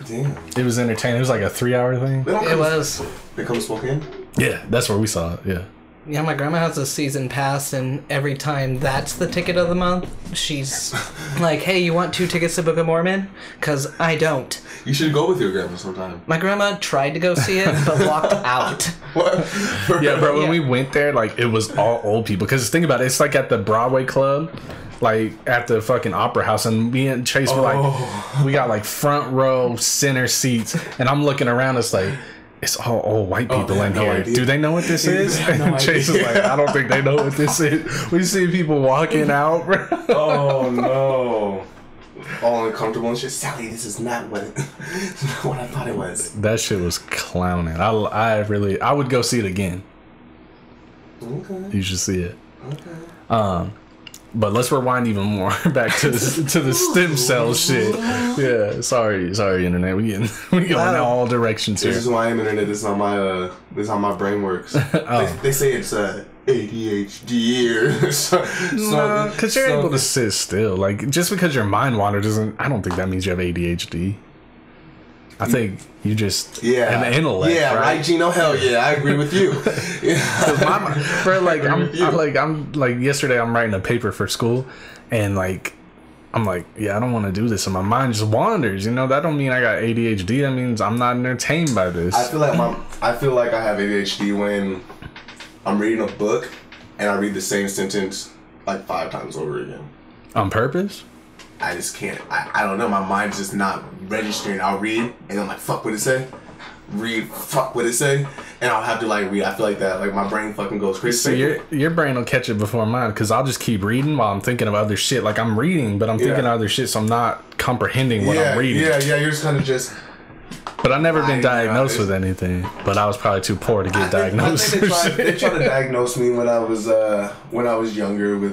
Damn, it was entertaining. It was like a 3-hour thing. It was. They come to Spokane. Yeah, that's where we saw it. Yeah. Yeah, my grandma has a season pass, and every time that's the ticket of the month, she's like, hey, you want 2 tickets to Book of Mormon? Because I don't. You should go with your grandma sometime. My grandma tried to go see it, but walked out. What? Yeah, bro, when we went there, like, it was all old people. Because think about it, it's like at the Broadway Club, like, at the fucking Opera House, and me and Chase were like, we got, like, front row, center seats, and I'm looking around, it's like... It's all old white people in here. Do they know what this is? And Chase is like, I don't think they know what this is. We see people walking out, bro. Oh, no. all uncomfortable and shit. Sally, this is not what what I thought it was. That shit was clowning. I would go see it again. Okay. You should see it. Okay. But let's rewind even more back to the stem cell shit. Yeah, sorry, internet. We going all directions here. This is why I'm internet. This is how my brain works. They say it's ADHD or because you're able to sit still. Like just because your mind wanders doesn't. I don't think that means you have ADHD. I think you just an intellect. Yeah, right, Gino. Hell yeah, I agree with you. I'm like yesterday. I'm writing a paper for school, and like I'm like, yeah, I don't want to do this, and my mind just wanders. You know, that don't mean I got ADHD. That means I'm not entertained by this. I feel like I have ADHD when I'm reading a book and I read the same sentence like 5 times over again. On purpose? I just can't. I don't know. My mind's just not registering. I'll read and I'm like, fuck what it say. Read, fuck what it say, and I'll have to like read. I feel like that. Like my brain fucking goes crazy. So your brain will catch it before mine because I'll just keep reading while I'm thinking of other shit. Like I'm reading, but I'm thinking of other shit, so I'm not comprehending what I'm reading. Yeah. You're just kind of just. But I've never been diagnosed with anything. But I was probably too poor to get diagnosed. They tried to diagnose me when I was younger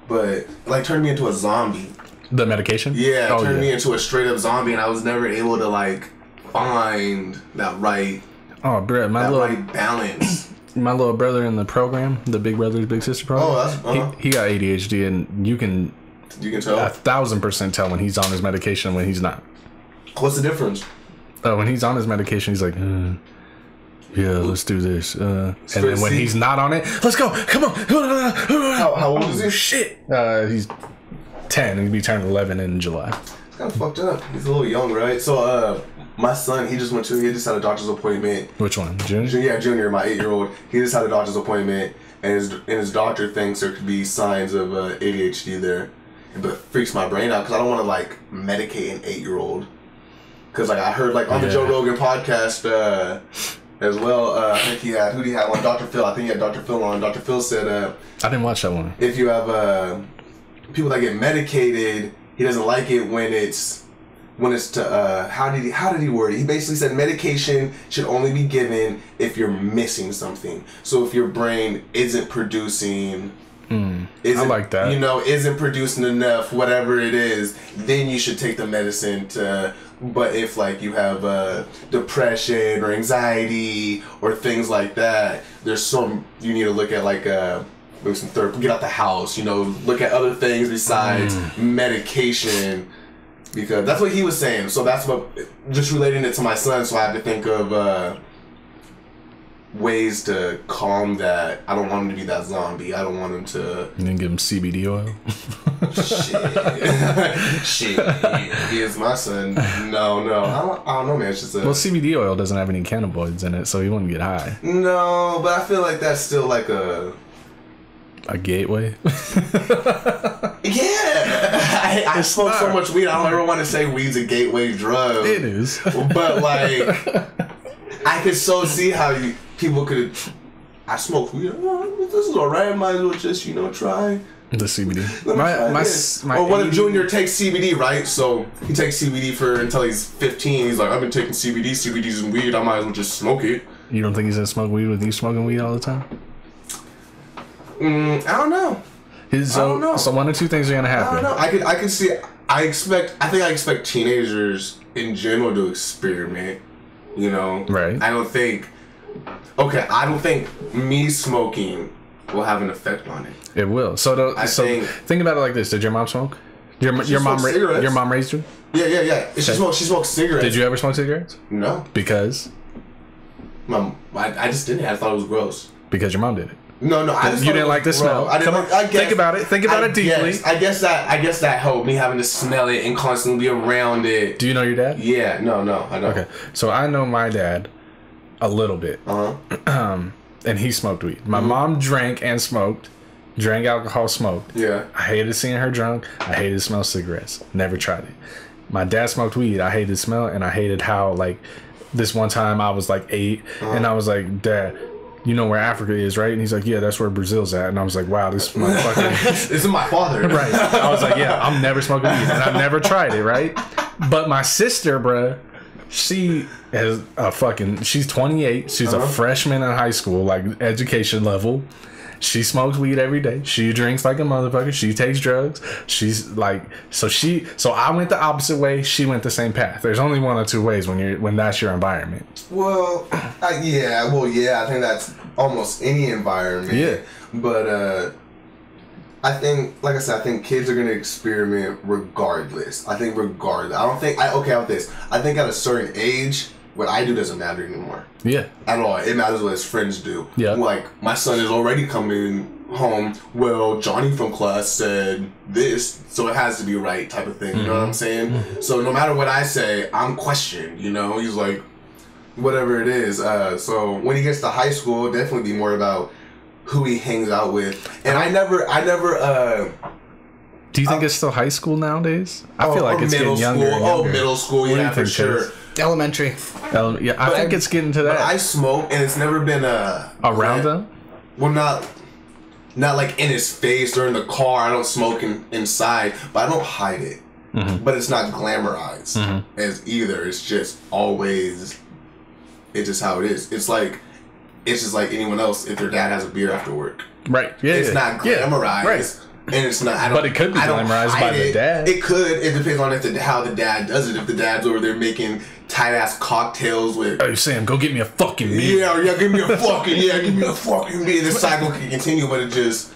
but like turned me into a zombie. The medication? Yeah, turned me into a straight up zombie, and I was never able to like find that right. Oh, bro, right balance. My little brother in the program, the Big Brothers Big Sister program. Oh, that's he got ADHD, and you can tell 1,000% tell when he's on his medication and when he's not. What's the difference? When he's on his medication, he's like, yeah, let's do this. And then when he's not on it, let's go, come on. How old is he? Shit. He's 10, and he'll be turning 11 in July. It's kind of fucked up. He's a little young, right? So, my son, he just had a doctor's appointment. Which one? Junior? Yeah, Junior, my 8-year-old. He just had a doctor's appointment, and his doctor thinks there could be signs of ADHD there. But it freaks my brain out because I don't want to, like, medicate an 8-year-old. Because, like, I heard, like, on the Joe Rogan podcast as well, I think who did he have on? Dr. Phil. I think he had Dr. Phil on. Dr. Phil said, I didn't watch that one. If you have people that get medicated, he doesn't like it when it's to how did he word it? He basically said medication should only be given if you're missing something. So if your brain isn't producing I like that. Isn't producing enough, whatever it is, then you should take the medicine to. But if like you have depression or anxiety or things like that, there's you need to look at like maybe some therapy, get out the house, look at other things besides medication, because that's what he was saying. So that's what, just relating it to my son, so I had to think of ways to calm that. I don't want him to be that zombie. I don't want him to. You didn't give him CBD oil? Shit. He is my son. No. I don't know, man. It's just well, CBD oil doesn't have any cannabinoids in it, so he wouldn't get high. No, but I feel like that's still like a gateway. Yeah, I smoke so much weed. I don't ever want to say weed's a gateway drug. It is, but like, I could so see how people could. I smoke weed. This is alright. Might as well just try the CBD. What if Junior takes CBD, right? So he takes CBD until he's 15. He's like, I've been taking CBD. CBD's in weed. I might as well just smoke it. You don't think he's gonna smoke weed with you smoking weed all the time? I don't know. I don't know. So one or two things are gonna happen. I don't know. I can see. I expect teenagers in general to experiment. Right. I don't think me smoking will have an effect on it. It will. So think about it like this: did your mom smoke? Your mom raised you? Yeah. She smoked cigarettes. Did you ever smoke cigarettes? No. Because? I just didn't. I thought it was gross. Because your mom did it. No. You didn't like the smell. Think about it. Think about it deeply. I guess that helped me having to smell it and constantly be around it. Do you know your dad? Yeah. No. I don't. Okay. So I know my dad a little bit. And he smoked weed. My mom drank and smoked. Drank alcohol, smoked. Yeah. I hated seeing her drunk. I hated the smell of cigarettes. Never tried it. My dad smoked weed. I hated the smell, and I hated how, like, this one time I was like 8, and I was like, Dad, you know where Africa is, right? And he's like, yeah, that's where Brazil's at. And I was like, wow, this motherfucker. This is my father. Right. I was like, yeah, I'm never smoking weed. And I've never tried it, right? But my sister, bruh, she is she's 28. She's a freshman in high school, like education level. She smokes weed every day. She drinks like a motherfucker. She takes drugs. She's like, so I went the opposite way. She went the same path. There's only one or two ways when that's your environment. Well, I think that's almost any environment. Yeah. But I think, like I said, I think kids are gonna experiment regardless. I think regardless. I don't think I think at a certain age, what I do doesn't matter anymore. Yeah. At all. It matters what his friends do. Yeah. Like, my son is already coming home, well, Johnny from class said this, so it has to be right type of thing. You know what I'm saying? So no matter what I say, I'm questioned, you know? He's like, whatever it is. So when he gets to high school, it'll definitely be more about who he hangs out with. And I never do you think it's still high school nowadays? I feel like it's getting younger and younger. Middle school, yeah, for sure. Elementary. Yeah, I think it's getting to that. But I smoke, and it's never been around them. Well, not like in his face or in the car. I don't smoke inside, but I don't hide it. But it's not glamorized as either. It's just always. It's just how it is. It's just like anyone else. If their dad has a beer after work, right? Yeah, it's not glamorized. Yeah, right. And it's not. But it could be glamorized by the dad. It could. It depends on how the dad does it. If the dad's over there making tight ass cocktails with. Hey Sam, go get me a fucking beer. Yeah, give me a fucking beer. The cycle can continue, but it's just.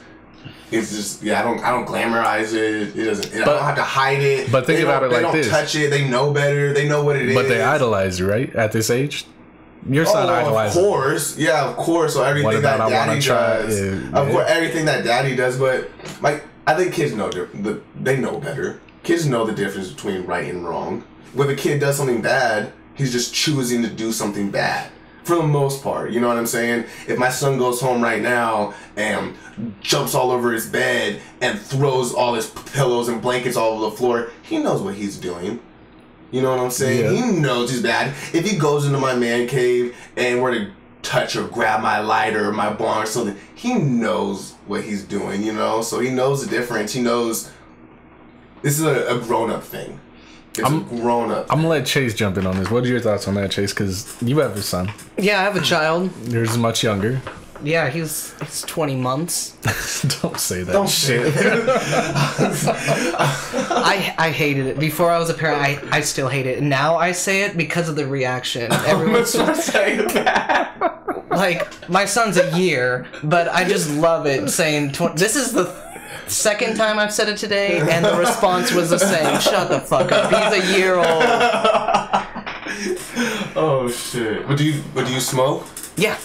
I don't glamorize it. It doesn't. I don't have to hide it. But think about it like this: they don't touch it. They know better. They know what it is. But they idolize you, right? At this age. Your son idolizes. Of course, yeah, of course. So everything that daddy does, of course, everything that daddy does. But like, I think kids know they know better. Kids know the difference between right and wrong. When a kid does something bad, he's just choosing to do something bad for the most part. You know what I'm saying? If my son goes home right now and jumps all over his bed and throws all his pillows and blankets all over the floor, he knows what he's doing. You know what I'm saying? Yeah. He knows he's bad. If he goes into my man cave and were to touch or grab my lighter or my bong or something, he knows what he's doing, you know? So he knows the difference. He knows this is a grown-up thing. It's a grown-up. I'm going to let Chase jump in on this. What are your thoughts on that, Chase? Because you have a son. Yeah, I have a child. Yours much younger. Yeah, he's 20 months. Don't say that shit. I hated it. Before I was a parent, I still hate it. Now I say it because of the reaction. Everyone's saying that. Like, my son's a year, but I just love it saying... This is the second time I've said it today, and the response was the same. Shut the fuck up. He's a year old. Oh, shit. But do you smoke? Yeah.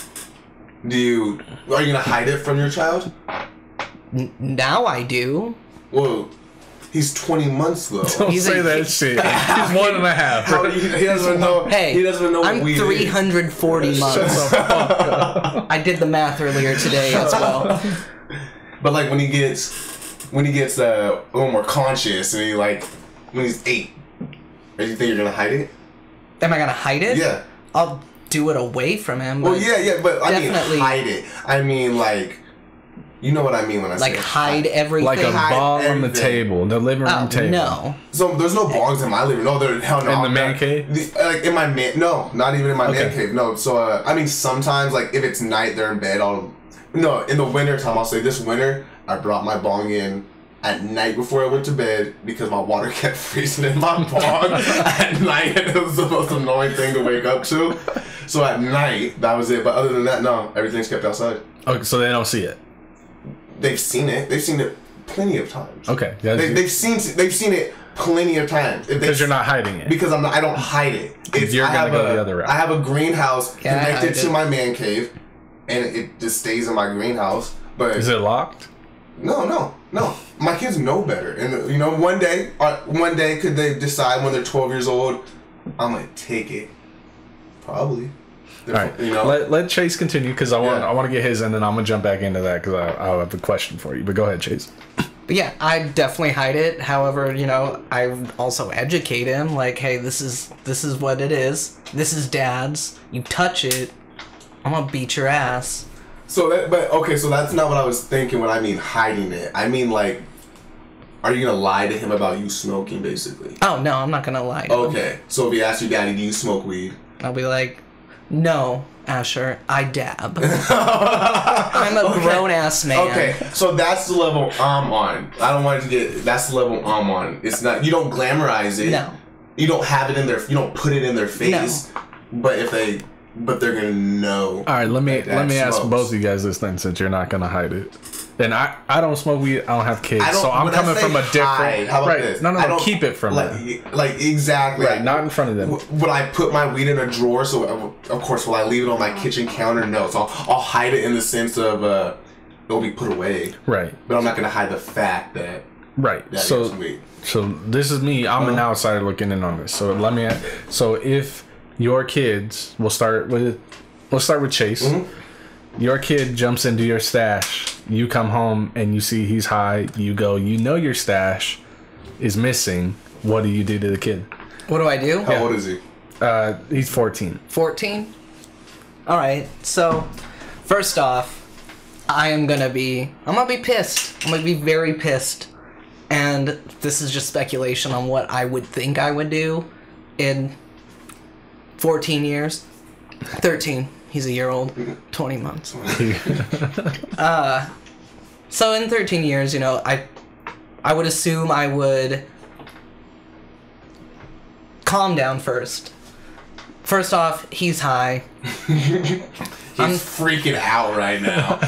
Are you gonna hide it from your child? Now I do. Well, he's 20 months though. Don't say that shit. He's 1.5. He doesn't know. Hey, he doesn't know. I'm 340 months. I did the math earlier today as well. But like when he gets a little more conscious and when he's 8, do you think you're gonna hide it? Am I gonna hide it? Yeah. I'll do it away from him. Well, yeah, but definitely. I mean hide it. I mean you know what I mean when I say hide everything. Like a bong on the table, the living room table. No. So there's no bongs in my living room. No, hell no. In the man cave? In my man, no, not even in my man cave. No. So I mean sometimes if it's night they're in bed, in the winter time I'll say this winter I brought my bong in at night before I went to bed because my water kept freezing in my bong at night, and it was the most annoying thing to wake up to. So at night, that was it. But other than that, no, everything's kept outside. Okay, so they don't see it. They've seen it. They've seen it plenty of times. Okay, they've seen it plenty of times. Because you're not hiding it. Because I don't hide it. You're gonna go the other route. I have a greenhouse connected to my man cave, and it just stays in my greenhouse. But is it locked? No. My kids know better, and one day could they decide when they're 12 years old, I'm gonna take it. Probably. All right. Let Chase continue because I want to get his, and then I'm gonna jump back into that because I have a question for you. But go ahead, Chase. But yeah, I definitely hide it. However, I also educate him. Like, hey, this is what it is. This is Dad's. You touch it, I'm gonna beat your ass. So that's not what I was thinking when I mean hiding it. I mean, like, are you gonna lie to him about you smoking, basically? Oh, no, I'm not gonna lie to him. Okay, so if he asks you, Daddy, do you smoke weed? I'll be like, no, Asher, I dab. I'm a grown-ass man. Okay, so that's the level I'm on. I don't want it to get... That's the level I'm on. It's not... You don't glamorize it. No. You don't have it in their... You don't put it in their face. No. But if they... But they're gonna know. All right, let me ask both of you guys this thing, since you're not gonna hide it. And I don't smoke weed. I don't have kids, so I'm coming from a different. How about this? No, keep it from like exactly. Right, not in front of them. Would I put my weed in a drawer? So of course, will I leave it on my kitchen counter? No. So I'll hide it in the sense of it'll be put away. Right. But I'm not gonna hide the fact that. Right. That so this is me. I'm an outsider looking in on this. So So if your kids, we'll start with Chase. Mm-hmm. Your kid jumps into your stash. You come home and you see he's high. You go, your stash is missing. What do you do to the kid? What do I do? How old is he? He's 14. 14? All right. So, first off, I'm gonna be pissed. I'm gonna be very pissed. And this is just speculation on what I would think I would do in 14 years. 13. He's a year old. 20 months. So in 13 years, I would assume I would calm down first. First off, he's high. I'm freaking out right now.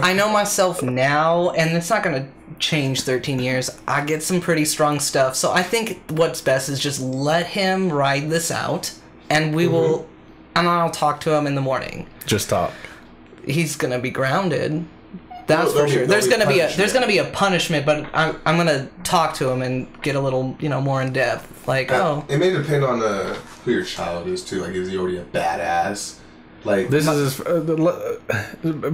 I know myself now, and it's not going to change 13 years. I get some pretty strong stuff, so I think what's best is just let him ride this out, and we will... And I'll talk to him in the morning. Just talk. He's gonna be grounded. That's for sure. There's gonna be a punishment, but I'm gonna talk to him and get a little more in depth. Like, it may depend on who your child is too. Like, is he already a badass? Like, this is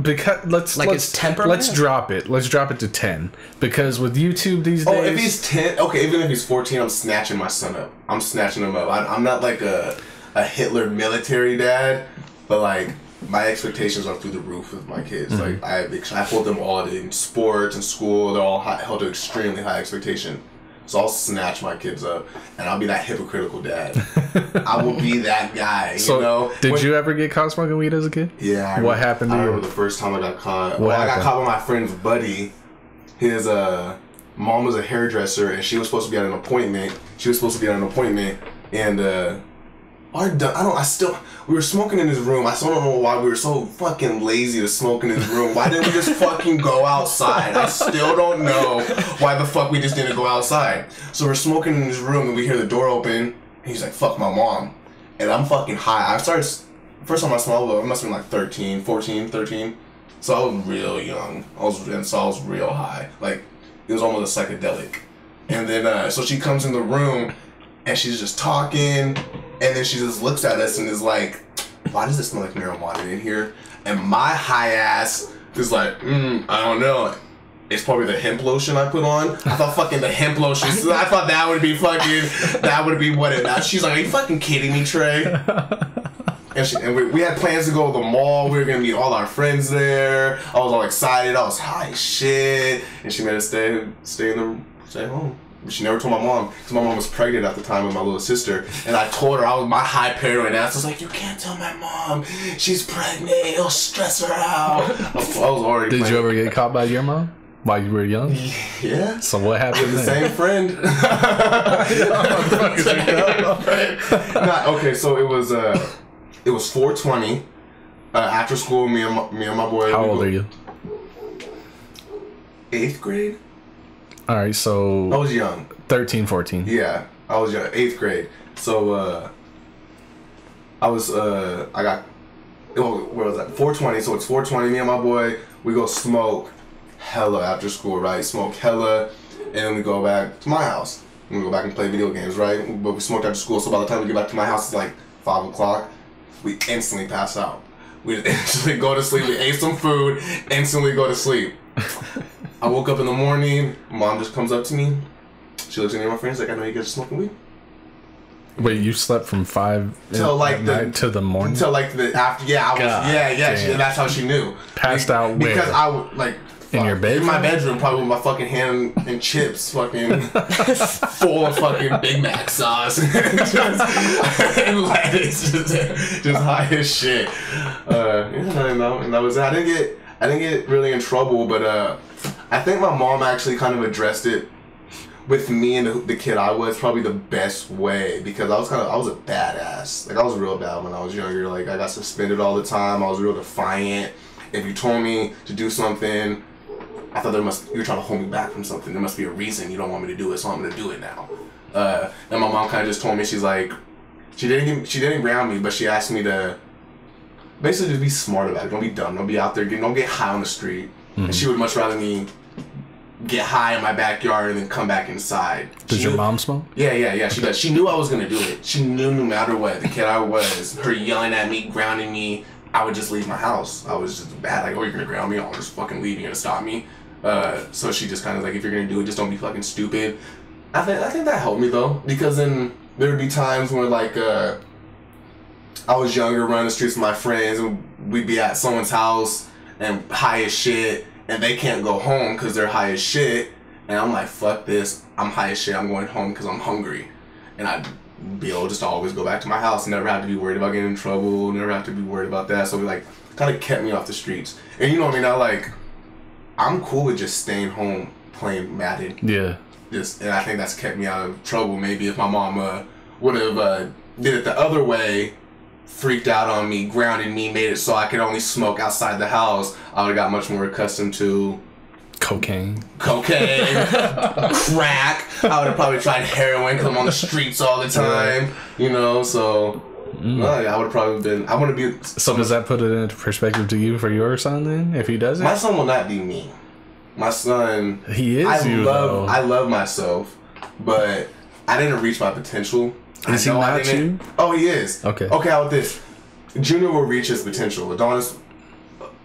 because let's temperament. Let's drop it. Let's drop it to 10 because with YouTube these days. Oh, if he's 10, okay. Even if he's 14, I'm snatching my son up. I'm snatching him up. I'm not like a Hitler military dad, but like my expectations are through the roof with my kids. Mm-hmm. Like I hold them all in sports and school. They're all held to extremely high expectation. So I'll snatch my kids up, and I'll be that hypocritical dad. I will be that guy. Did you ever get caught smoking weed as a kid? Yeah. What happened to you? I remember the first time I got caught. I got caught by my friend's buddy. His mom was a hairdresser, and she was supposed to be at an appointment. And we were smoking in his room. I still don't know why we were so fucking lazy to smoke in his room. Why didn't we just fucking go outside? I still don't know why the fuck we just didn't go outside. So we're smoking in his room and we hear the door open and he's like, fuck my mom. And I'm fucking high. First time I smelled it, I must have been like 13. So I was real young. I was real high. Like, it was almost a psychedelic. And then, so she comes in the room and she's just talking. And then she just looks at us and is like, why does it smell like marijuana in here? And my high ass is like, I don't know. It's probably the hemp lotion I put on. I thought fucking the hemp lotion. I thought that would be what it is. She's like, are you fucking kidding me, Trey? And we had plans to go to the mall. We were going to meet all our friends there. I was all excited. I was high as shit. And she made us stay home. She never told my mom, because my mom was pregnant at the time with my little sister. And I told her, my high paranoid ass was like, you can't tell my mom, she's pregnant, it'll stress her out. I was already Did you ever get caught by your mom while you were young? Yeah. So what happened the then? Same friend. Okay, so it was 4:20. After school, me and my boy. How old are you? 8th grade. All right, so I was young. 13, 14. Yeah, I was young. 8th grade. So where was that? 4:20. So it's 4:20. Me and my boy, we go smoke hella after school, right? Smoke hella, and then we go back to my house. And we go back and play video games, right? But we smoked after school, so by the time we get back to my house, it's like 5 o'clock. We instantly pass out. We instantly go to sleep. We ate some food, instantly go to sleep. I woke up in the morning, mom just comes up to me. She looks at me and my friends like, I know you guys are smoking weed. Wait, you slept from 5 till like at night to the morning? Until like the after. Yeah, I was. God That's how she knew. Passed out where? Because I would like. In your bedroom? In my bedroom, probably with my fucking hand and chips, fucking full of fucking Big Mac sauce and lettuce, just high as shit. And that was it. I didn't get really in trouble, but I think my mom actually kind of addressed it with me and the kid I was probably the best way, because I was a badass. Like I was real bad when I was younger. Like I got suspended all the time. I was real defiant. If you told me to do something, I thought you were trying to hold me back from something. There must be a reason you don't want me to do it, so I'm gonna do it now. And my mom kind of just told me, she's like, she didn't ground me, but she asked me to basically just be smart about it. Don't be dumb. Don't be out there. Don't get high on the street. Mm-hmm. And she would much rather me get high in my backyard and then come back inside. Does your mom smoke? Yeah. She does. She knew I was gonna do it. She knew no matter what, the kid I was, her yelling at me, grounding me, I would just leave my house. I was just bad. Like, oh, you're gonna ground me? I'll just fucking leave. You're gonna stop me? So she just kind of like, if you're gonna do it, just don't be fucking stupid. I think that helped me though, because then there would be times when like I was younger, running the streets with my friends, and we'd be at someone's house and high as shit, and they can't go home because they're high as shit, and I'm like, fuck this, I'm high as shit, I'm going home because I'm hungry, and I'd be able just to always go back to my house, never have to be worried about getting in trouble, never have to be worried about that. So it like kind of kept me off the streets. And you know what I mean? Now like, I'm cool with just staying home playing Madden. Yeah. And I think that's kept me out of trouble. Maybe if my mom would have did it the other way, freaked out on me, grounded me, made it so I could only smoke outside the house, I would have got much more accustomed to cocaine, crack. I would have probably tried heroin because I'm on the streets all the time, you know. So I would have probably been. I want to be. So does that put it into perspective to you for your son then? If he does it, my son will not be me. My son, he is. I love myself, but I didn't reach my potential. Is he not you? Oh, he is. Okay. Okay, how about this? Junior will reach his potential. Adonis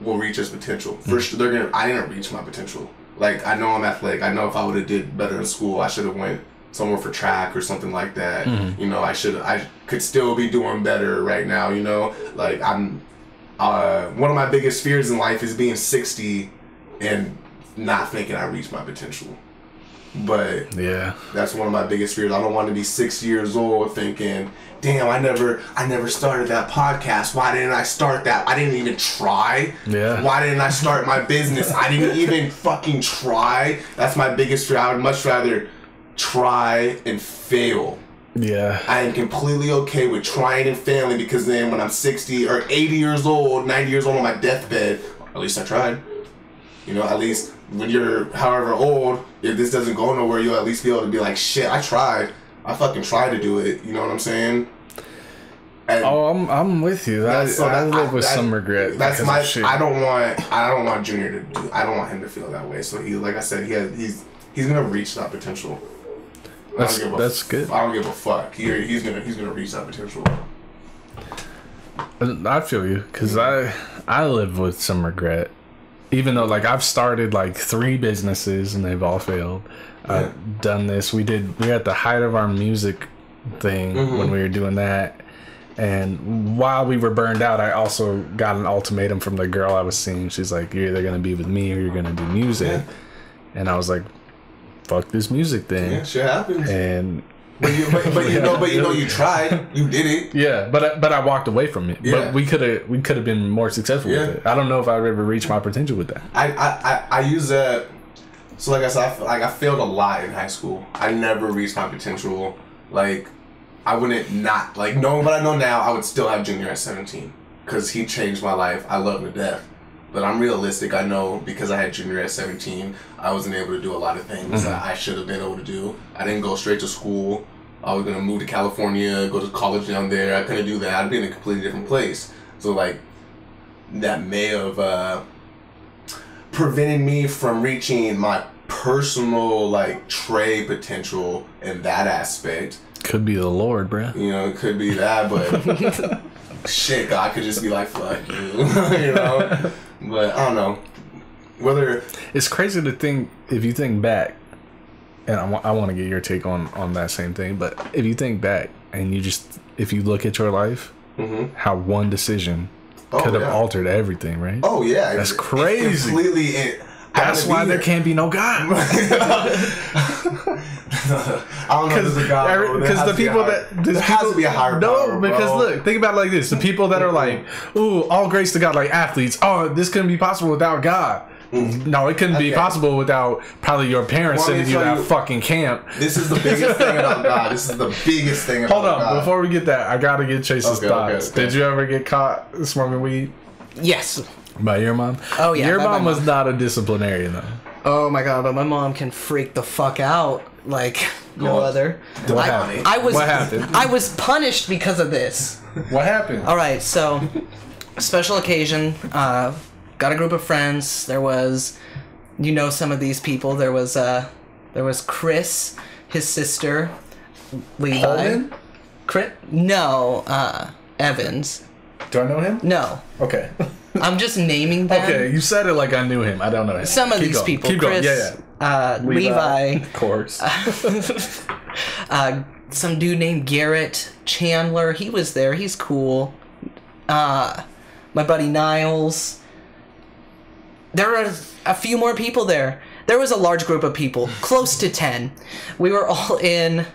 will reach his potential. First, I didn't reach my potential. Like, I know I'm athletic. I know if I would have did better in school, I should have went somewhere for track or something like that. Mm-hmm. You know, I could still be doing better right now. You know, like I'm. One of my biggest fears in life is being 60 and not thinking I reached my potential. But yeah, that's one of my biggest fears. I don't want to be 6 years old thinking, damn, I never started that podcast. Why didn't I start that? I didn't even try. Yeah. Why didn't I start my business? I didn't even fucking try. That's my biggest fear. I would much rather try and fail. Yeah. I am completely okay with trying and failing, because then when I'm 60 or 80 years old, 90 years old on my deathbed, at least I tried. You know, at least when you're however old, if this doesn't go nowhere, you'll at least be able to be like, shit, I tried. I fucking tried to do it. You know what I'm saying? And I'm with you. I live with some regret. That's my shit. I don't want Junior to do. I don't want him to feel that way. So he, like I said, he's gonna reach that potential. That's good. I don't give a fuck. He's gonna reach that potential. I feel you, because I live with some regret. Even though, like, I've started like 3 businesses and they've all failed. Yeah. I've done this. We were at the height of our music thing when we were doing that. And while we were burned out, I also got an ultimatum from the girl I was seeing. She's like, you're either going to be with me or you're going to do music. Yeah. And I was like, fuck this music thing. Yeah, shit happens. And... But you know you tried, you did it. Yeah, but I walked away from it. Yeah. But we could have been more successful with it. I don't know if I would ever reach my potential with that. I use that. So like I said, I failed a lot in high school. I never reached my potential. Like, I wouldn't not like knowing what I know now, I would still have Junior at 17, because he changed my life. I love him to death. But I'm realistic. I know because I had Junior at 17, I wasn't able to do a lot of things that I should have been able to do. I didn't go straight to school. I was going to move to California, go to college down there. I couldn't do that. I'd be in a completely different place. So, like, that may have prevented me from reaching my personal, like, Trey potential in that aspect. Could be the Lord, bro. You know, it could be that, but shit, God could just be like, fuck you. You know? But I don't know. Whether it's crazy to think, if you think back, and I want to get your take on that same thing, but if you think back and you just, if you look at your life, how one decision could have altered everything, right? Oh yeah, that's crazy. Completely. That's why there can't be no God. I don't know if there's a God. Because the people there has to be a higher power. No, because look, think about it like this: the people that are like, "Ooh, all grace to God," like athletes. Oh, this couldn't be possible without God. No, it couldn't be possible without probably your parents sending you that fucking camp. This is the biggest thing about God. This is the biggest thing about God. Hold on, before we get that, I gotta get Chase's thoughts. Okay. Did you ever get caught smoking weed? Yes. By your mom? Oh yeah. Your mom was not a disciplinarian though. Oh my god, but my mom can freak the fuck out like no other. What happened? What happened? I was punished because of this. What happened? All right, so special occasion. Got a group of friends. There was, some of these people. There was Chris, his sister, Levi. Holden? Chris? No, Evans. Do I know him? No. Okay. I'm just naming them. Okay, you said it like I knew him. I don't know him. Some of these people. Keep Chris, going. Yeah. Levi. Of course. Some dude named Garrett Chandler. He was there. He's cool. My buddy Niles. There were a few more people there. There was a large group of people, close to 10. We were all in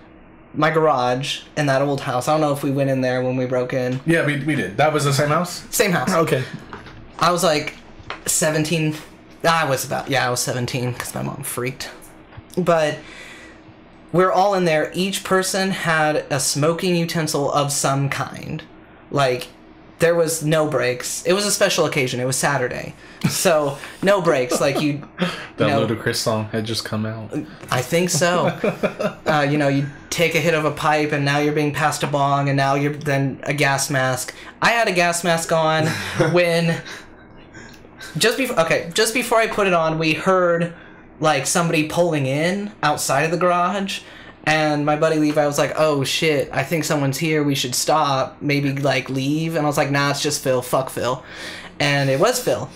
my garage in that old house. I don't know if we went in there when we broke in. Yeah, we did. That was the same house? Same house. Okay. I was like 17. I was 17 because my mom freaked. But we're all in there. Each person had a smoking utensil of some kind. Like, there was no breaks. It was a special occasion. It was Saturday. So, no breaks. Like, you Ludacris song had just come out. I think so. You take a hit of a pipe, and now you're being passed a bong, and now you're then a gas mask. I had a gas mask on when... Just before I put it on, we heard, like, somebody pulling in outside of the garage. And my buddy Levi was like, oh shit, I think someone's here, we should stop, maybe like leave. And I was like, nah, it's just Phil, fuck Phil. And it was Phil.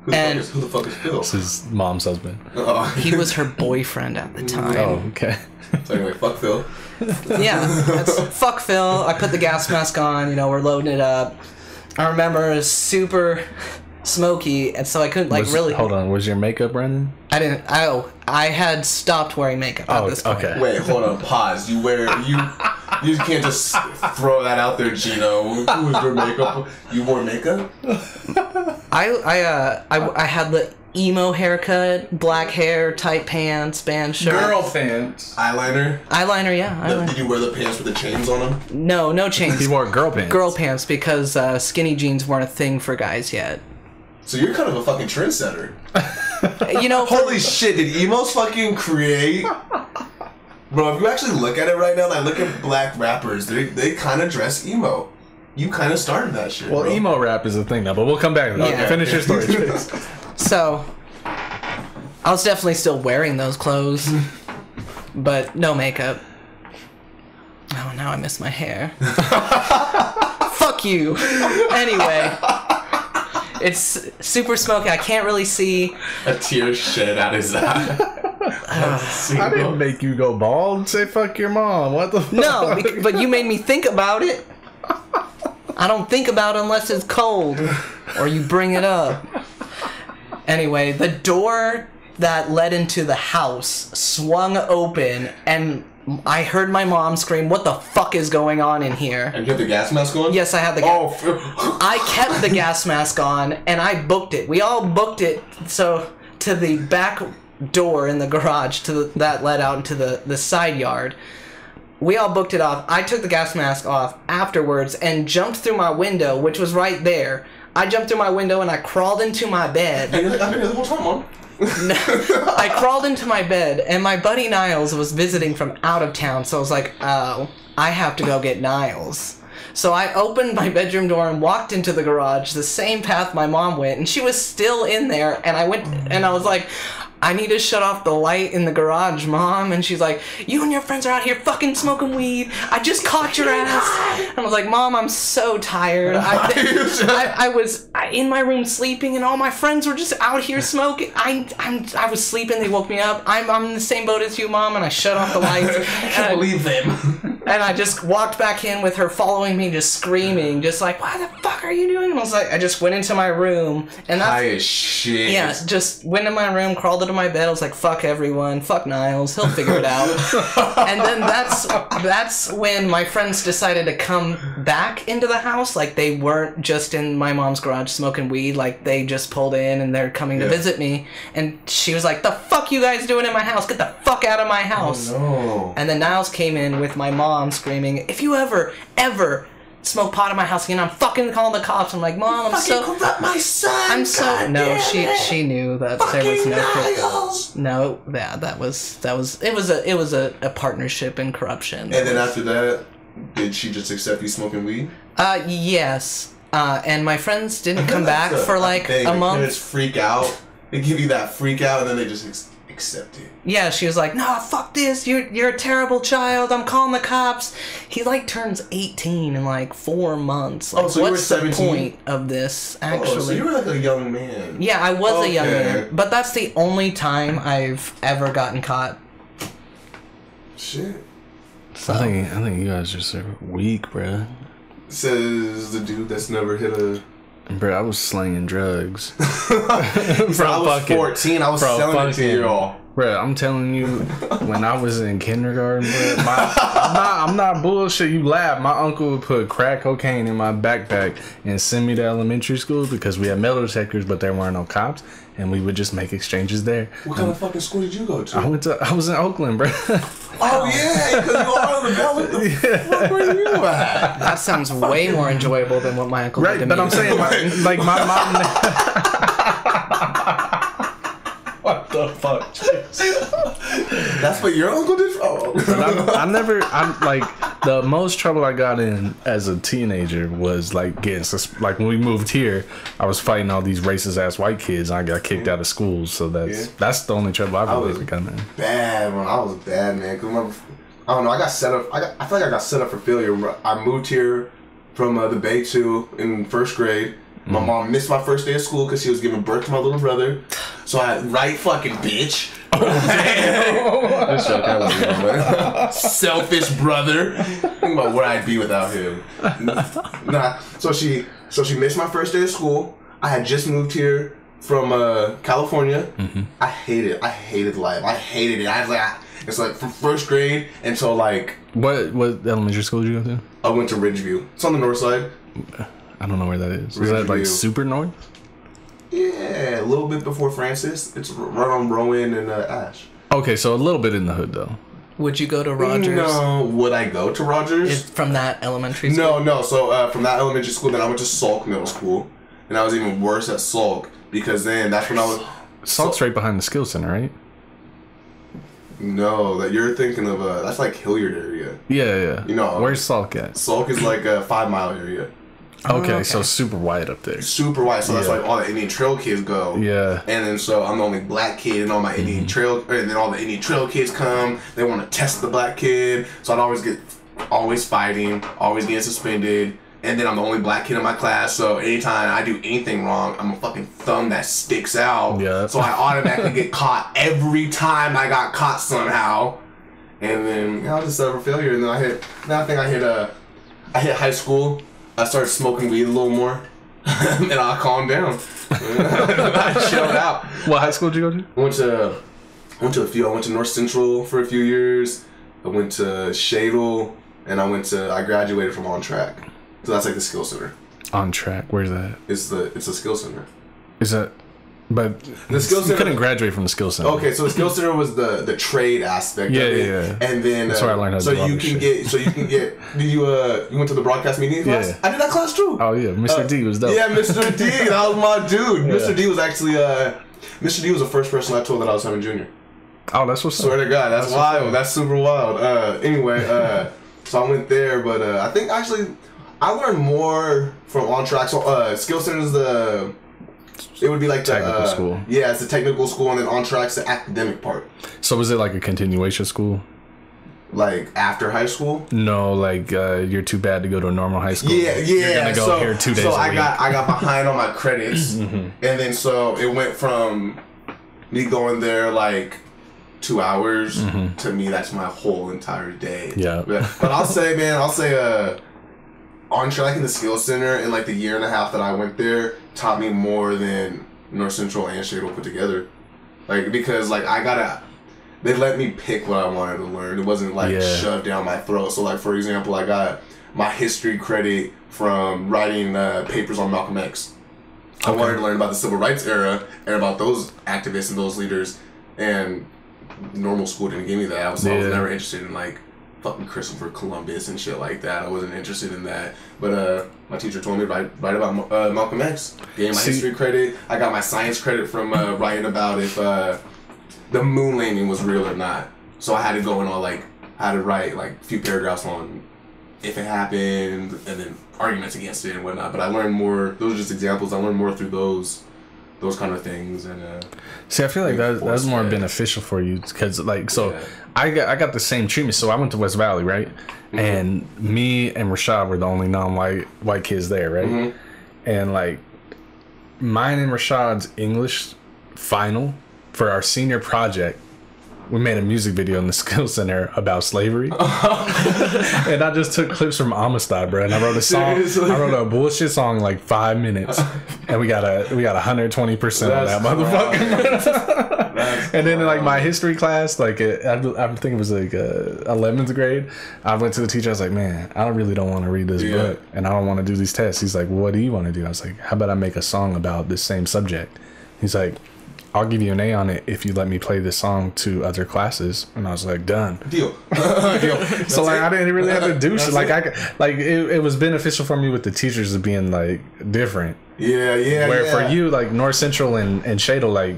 Who the fuck is Phil? It's his mom's husband. He was her boyfriend at the time. Oh, okay. So anyway, fuck Phil. Yeah, fuck Phil. I put the gas mask on, we're loading it up. I remember it was super smoky, and so I couldn't really... Hold on, was your makeup running? I had stopped wearing makeup at this point. Okay. Wait, hold on, pause. You can't just throw that out there, Gino. Who was your makeup? You wore makeup? I had the emo haircut, black hair, tight pants, band shirt. Girl pants. Eyeliner? Eyeliner, yeah. Did you wear the pants with the chains on them? No chains. He wore girl pants. Girl pants, because skinny jeans weren't a thing for guys yet. So you're kind of a fucking trendsetter. Holy shit, did emos fucking create... Bro, if you actually look at it right now, like, look at black rappers, they kind of dress emo. You kind of started that shit, Well, bro. emo rap is a thing now, but we'll come back to that. Yeah. Finish your story. So, I was definitely still wearing those clothes, but no makeup. Oh, now I miss my hair. Fuck you. Anyway... It's super smoky. I can't really see. A tear shed out his eye. I didn't make you go bald. Say fuck your mom. What the fuck? No, but you made me think about it. I don't think about it unless it's cold. Or you bring it up. Anyway, the door that led into the house swung open, and I heard my mom scream, "What the fuck is going on in here?" And you had the gas mask on? Yes, I had the gas. I kept the gas mask on, and I booked it. We all booked it so to the back door in the garage that led out into the side yard. We all booked it off. I took the gas mask off afterwards and jumped through my window, which was right there. I jumped through my window and I crawled into my bed. I've been here the whole time, Mom. I crawled into my bed, and my buddy Niles was visiting from out of town, so I was like, oh, I have to go get Niles. So I opened my bedroom door and walked into the garage, the same path my mom went, and she was still in there, and I went, and I was like, I need to shut off the light in the garage, Mom. And she's like, you and your friends are out here fucking smoking weed. I just caught your ass. And I was like, Mom, I'm so tired. I was in my room sleeping, and all my friends were just out here smoking. I was sleeping. They woke me up. I'm in the same boat as you, Mom, and I shut off the lights. I can't believe them. And I just walked back in with her following me, just screaming, just like, "Why the fuck are you doing?" And I was like, I just went into my room, and that's high as shit. yeah, just went in my room, crawled into my bed. I was like, "Fuck everyone, fuck Niles, he'll figure it out." And then that's when my friends decided to come back into the house. Like, they weren't just in my mom's garage smoking weed. Like, they just pulled in and they're coming to visit me. And she was like, "The fuck you guys doing in my house? Get the fuck out of my house!" Oh, no. And then Niles came in with my mom screaming, "If you ever smoke pot in my house again, I'm fucking calling the cops." I'm like, "Mom, I'm so corrupt my son. I'm so God no." damn She knew that there was no that was it was a partnership in corruption. And then after that, did she just accept you smoking weed? Yes. And my friends didn't come back for like a month. They just freak out. They give you that freak out, and then they just accept it. Yeah, she was like, "No, fuck this. You're a terrible child. I'm calling the cops." He like turns 18 in like 4 months. Like, so you were what's the 17? point of this? Actually, Oh, so you were like a young man. yeah, I was a young Okay. man, but that's the only time I've ever gotten caught. Shit. I think you guys just are weak, bruh. Says the dude that's never hit a. Bro, I was slinging drugs. I was 14. I was selling it to y'all. Bro, I'm telling you, when I was in kindergarten, bro, I'm not bullshit. You laugh. My uncle would put crack cocaine in my backpack and send me to elementary school because we had metal detectors, but there weren't no cops, and we would just make exchanges there. What kind of fucking school did you go to? I was in Oakland, bro. Oh yeah, because you are on the ballot. What the fuck were you at? That sounds way more enjoyable than what my uncle did to Right, me. but I'm saying, like my mom. What the fuck? That's what your uncle did? Oh. The most trouble I got in as a teenager was like like when we moved here, I was fighting all these racist ass white kids and I got kicked out of school. So that's the only trouble I've ever gotten in. Bad, man. I was bad, man. Cause I don't know. I got set up. I feel like I got set up for failure. I moved here from the Bay too in first grade. My mom missed my first day of school because she was giving birth to my little brother. So right fucking bitch. Selfish brother. Think about where I'd be without him. Nah. So she missed my first day of school. I had just moved here from California. Mm-hmm. I hated life. I hated it. I was like, it's like from first grade until like. What elementary school did you go to? I went to Ridgeview. It's on the north side. I don't know where that is. Is that like super north? Yeah, a little bit before Francis. It's right on Rowan and Ash. Okay, so a little bit in the hood though. Would you go to Rogers? No. Would I go to Rogers? From that elementary school? No. So from that elementary school, then I went to Salk Middle School. And I was even worse at Salk because then that's when I was... Salk's right behind the skill center, right? No, that you're thinking of, that's like Hilliard area. Yeah. You know. Where's Salk at? Salk is like a 5 mile area. Okay, so super white up there. Super white, so that's like all the Indian Trail kids go. Yeah. And then so I'm the only black kid, and all my Indian Trail, and then all the Indian Trail kids come. They want to test the black kid, so I'd always fighting, always getting suspended. And then I'm the only black kid in my class, so anytime I do anything wrong, I'm a fucking thumb that sticks out. Yeah. So I automatically get caught every time I got caught somehow. And then I was just a failure. And then I hit high school. I started smoking weed a little more, and I calmed down. I chilled out. What high school did you go to? I went to a few. I went to North Central for a few years. I went to Shadle, and I graduated from On Track. So that's like the skill center. On Track, where's that? It's a skill center. Is that? But the skill center, you couldn't graduate from the skill center. Okay, so the skill center was the trade aspect of it. Yeah. And then that's where I learned how to do you went to the broadcast media class? Yeah. I did that class too. Oh yeah, Mr. D was dope. Yeah, Mr. D, that was my dude. Yeah. Mr. D was actually Mr. D was the first person I told that I was having junior. Oh, that's what's Swear to God, that's wild. That's super wild. Anyway, so I went there, but I think actually I learned more from On Track. So skill center is it would be like the technical school. Yeah, it's the technical school, and then On Track's the academic part. So was it like a continuation school? Like after high school? No, like you're too bad to go to a normal high school. Yeah. You're gonna go here 2 days a week. I got behind on my credits, and then so it went from me going there like 2 hours, to me, that's my whole entire day. Yeah. But I'll say, man, on Trey, like in the Skills Center, in like the year and a half that I went there, taught me more than North Central and Shadle put together. Like, because like they let me pick what I wanted to learn. It wasn't like shoved down my throat. So like, for example, I got my history credit from writing papers on Malcolm X. I wanted to learn about the civil rights era and about those activists and those leaders, and normal school didn't give me that. I was never interested in like fucking Christopher Columbus and shit like that. I wasn't interested in that. But my teacher told me to write about Malcolm X. Gave me my history credit. I got my science credit from writing about if the moon landing was real or not. So I had to go and I had to write like a few paragraphs on if it happened and then arguments against it and whatnot. But I learned more. Those are just examples. I learned more through those kind of things. And see, I feel like that's more beneficial for you because I got the same treatment. So I went to West Valley, right? And me and Rashad were the only non-white kids there, right? And like mine and Rashad's English final for our senior project, we made a music video in the Skills Center about slavery. And I just took clips from Amistad, bro. And I wrote a song. Seriously? I wrote a bullshit song in like 5 minutes. And we got 120% on that motherfucker. And then in like my history class, like I think it was like 11th grade, I went to the teacher. I was like, man, I really don't want to read this book. And I don't want to do these tests. He's like, well, what do you want to do? I was like, how about I make a song about this same subject? He's like, I'll give you an A on it if you let me play this song to other classes. And I was like, done. Deal. So like I didn't really have to do shit. Like it was beneficial for me with the teachers of being like different. Where for you, like North Central and Shadle, like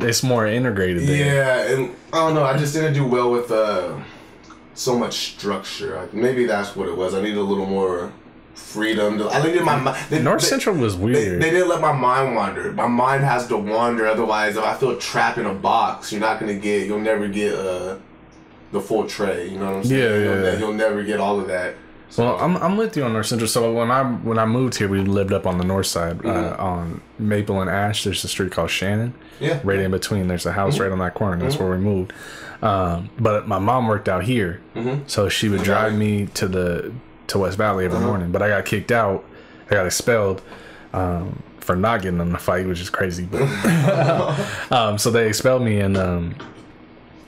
it's more integrated there. Yeah, and I don't know, I just didn't do well with so much structure. Maybe that's what it was. I needed a little more freedom. I needed my mind. North Central was weird. They didn't let my mind wander. My mind has to wander. Otherwise, if I feel trapped in a box, you'll never get the full Trey. You know what I'm saying? You'll never get all of that. So. Well, I'm with you on North Central. So when I moved here, we lived up on the north side on Maple and Ash. There's a street called Shannon. Yeah. Right in between. There's a house right on that corner. That's where we moved. But my mom worked out here, so she would drive me to West Valley every morning. But I got kicked out. I got expelled for not getting in the fight, which is crazy. But so they expelled me and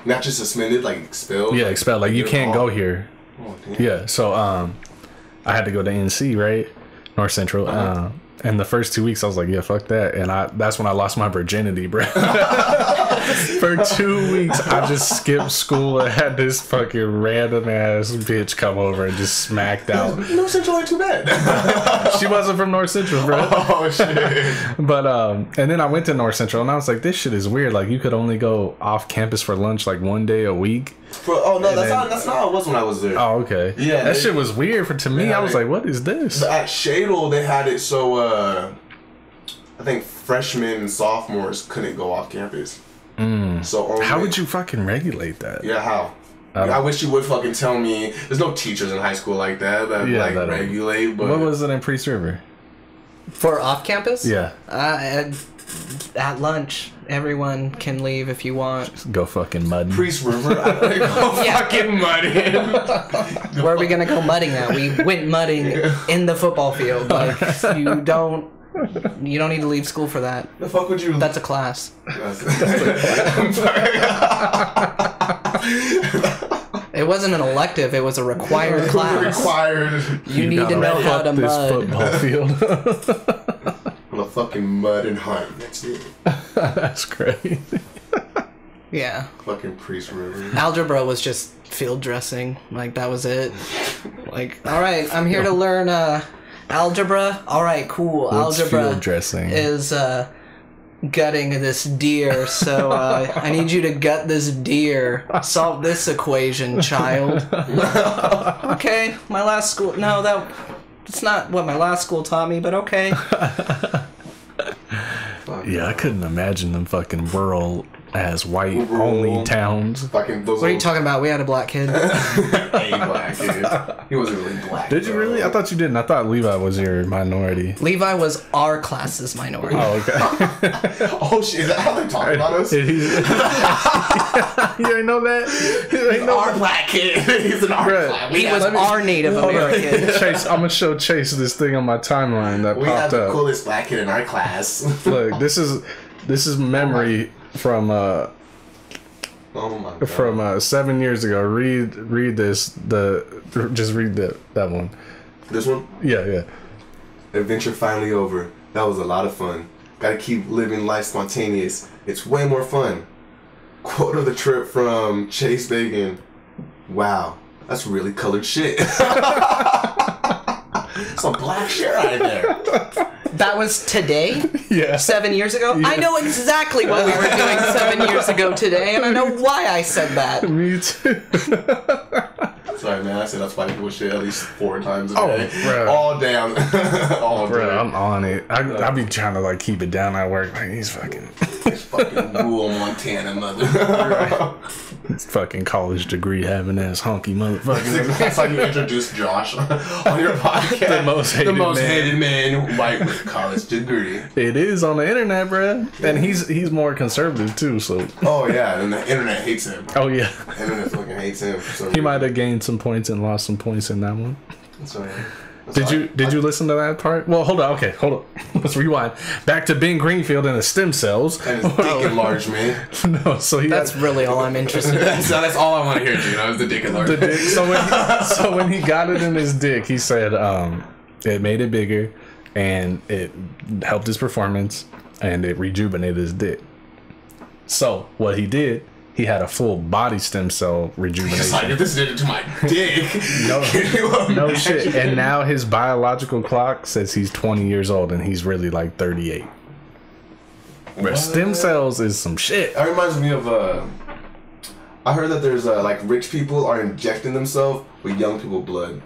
not just suspended, like expelled. Yeah, expelled. Like you can't go here. Oh, damn. Yeah, so I had to go to NC, right? North Central. And the first 2 weeks I was like, yeah, fuck that. And that's when I lost my virginity, bro. For 2 weeks I just skipped school and had this fucking random ass bitch come over and just smacked out. North Central ain't too bad. She wasn't from North Central, bro. Oh shit. But and then I went to North Central and I was like, this shit is weird. Like you could only go off campus for lunch like one day a week. That's not how it was when I was there. Oh, okay. Yeah, that shit was weird to me. I was like, what is this? At Shadle, they had it so I think freshmen and sophomores couldn't go off campus. So how would you fucking regulate that? Yeah, how? I wish you would fucking tell me. There's no teachers in high school like that regulate. But what was it in Priest River? For off campus? Yeah. At lunch, everyone can leave if you want. Just go fucking mudding. Priest River? Go fucking mudding. Where are we gonna go mudding at? We went mudding in the football field. Like you don't need to leave school for that. The fuck would you? That's a class. I'm sorry. It wasn't an elective. It was a required class. Required. You need to know how to mud. Football field. I'm a fucking mud and hunt. That's it. That's great. Yeah. Fucking Priest River. Algebra was just field dressing. Like that was it. Like, all right, I'm here to learn algebra. All right, cool. What's Algebra field dressing? Is gutting this deer. So I need you to gut this deer. Solve this equation, child. Okay, my last school. No, that's not what my last school taught me. But okay. Yeah, I couldn't imagine them fucking rural as white only towns. Fucking those. What are you talking about? We had a black kid. A black kid. He wasn't really black. Did you really? I thought you didn't. I thought Levi was your minority. Levi was our class's minority. Oh, okay. Oh shit! Is that how they talk about us? You ain't know that? You ain't know Our black kid. He's an our class. He was our Native American. Chase, I'm gonna show Chase this thing on my timeline that We have popped the up. coolest black kid in our class. Look, this is memory from Oh my god. from 7 years ago. Read this. Just read that one. This one? Yeah. Adventure finally over. That was a lot of fun. Gotta keep living life spontaneous. It's way more fun. Quote of the trip from Chase Bacon. Wow, that's really colored shit. Some black shit right there. That was today? Yeah. 7 years ago? Yeah. I know exactly what we were doing 7 years ago today, and I know why I said that. Me too. Sorry, man. I said that's white people shit at least 4 times a Oh, day. bro. All damn. All Bro, day. I'm on it. I be trying to like keep it down at work. Like he's fucking Fucking rural Montana mother. fucking college degree having ass honky motherfucker. That's how you introduce Josh on your podcast. The most hated man. hated man, white with a college degree. It is on the internet, bro. And he's more conservative too. So Oh yeah, and the internet hates him. oh yeah, The internet fucking hates him. So he might have gained some points and lost some points in that one. So, Did you listen to that part? Well, hold on. Okay, hold on. Let's rewind. Back to Ben Greenfield and the stem cells. And his dick enlarged, man. No, so That's really all I'm interested in. So that's all I want to hear, dude. That was the dick the enlarged. dick. So when he got it in his dick, he said it made it bigger, and it helped his performance, and it rejuvenated his dick. So what he did, he had a full body stem cell It's rejuvenation. like, if this did it to my dick. No, Can you no imagine? shit. And now his biological clock says he's 20 years old, and he's really like 38. But stem cells is some shit. That reminds me of I heard that there's like rich people are injecting themselves with young people blood.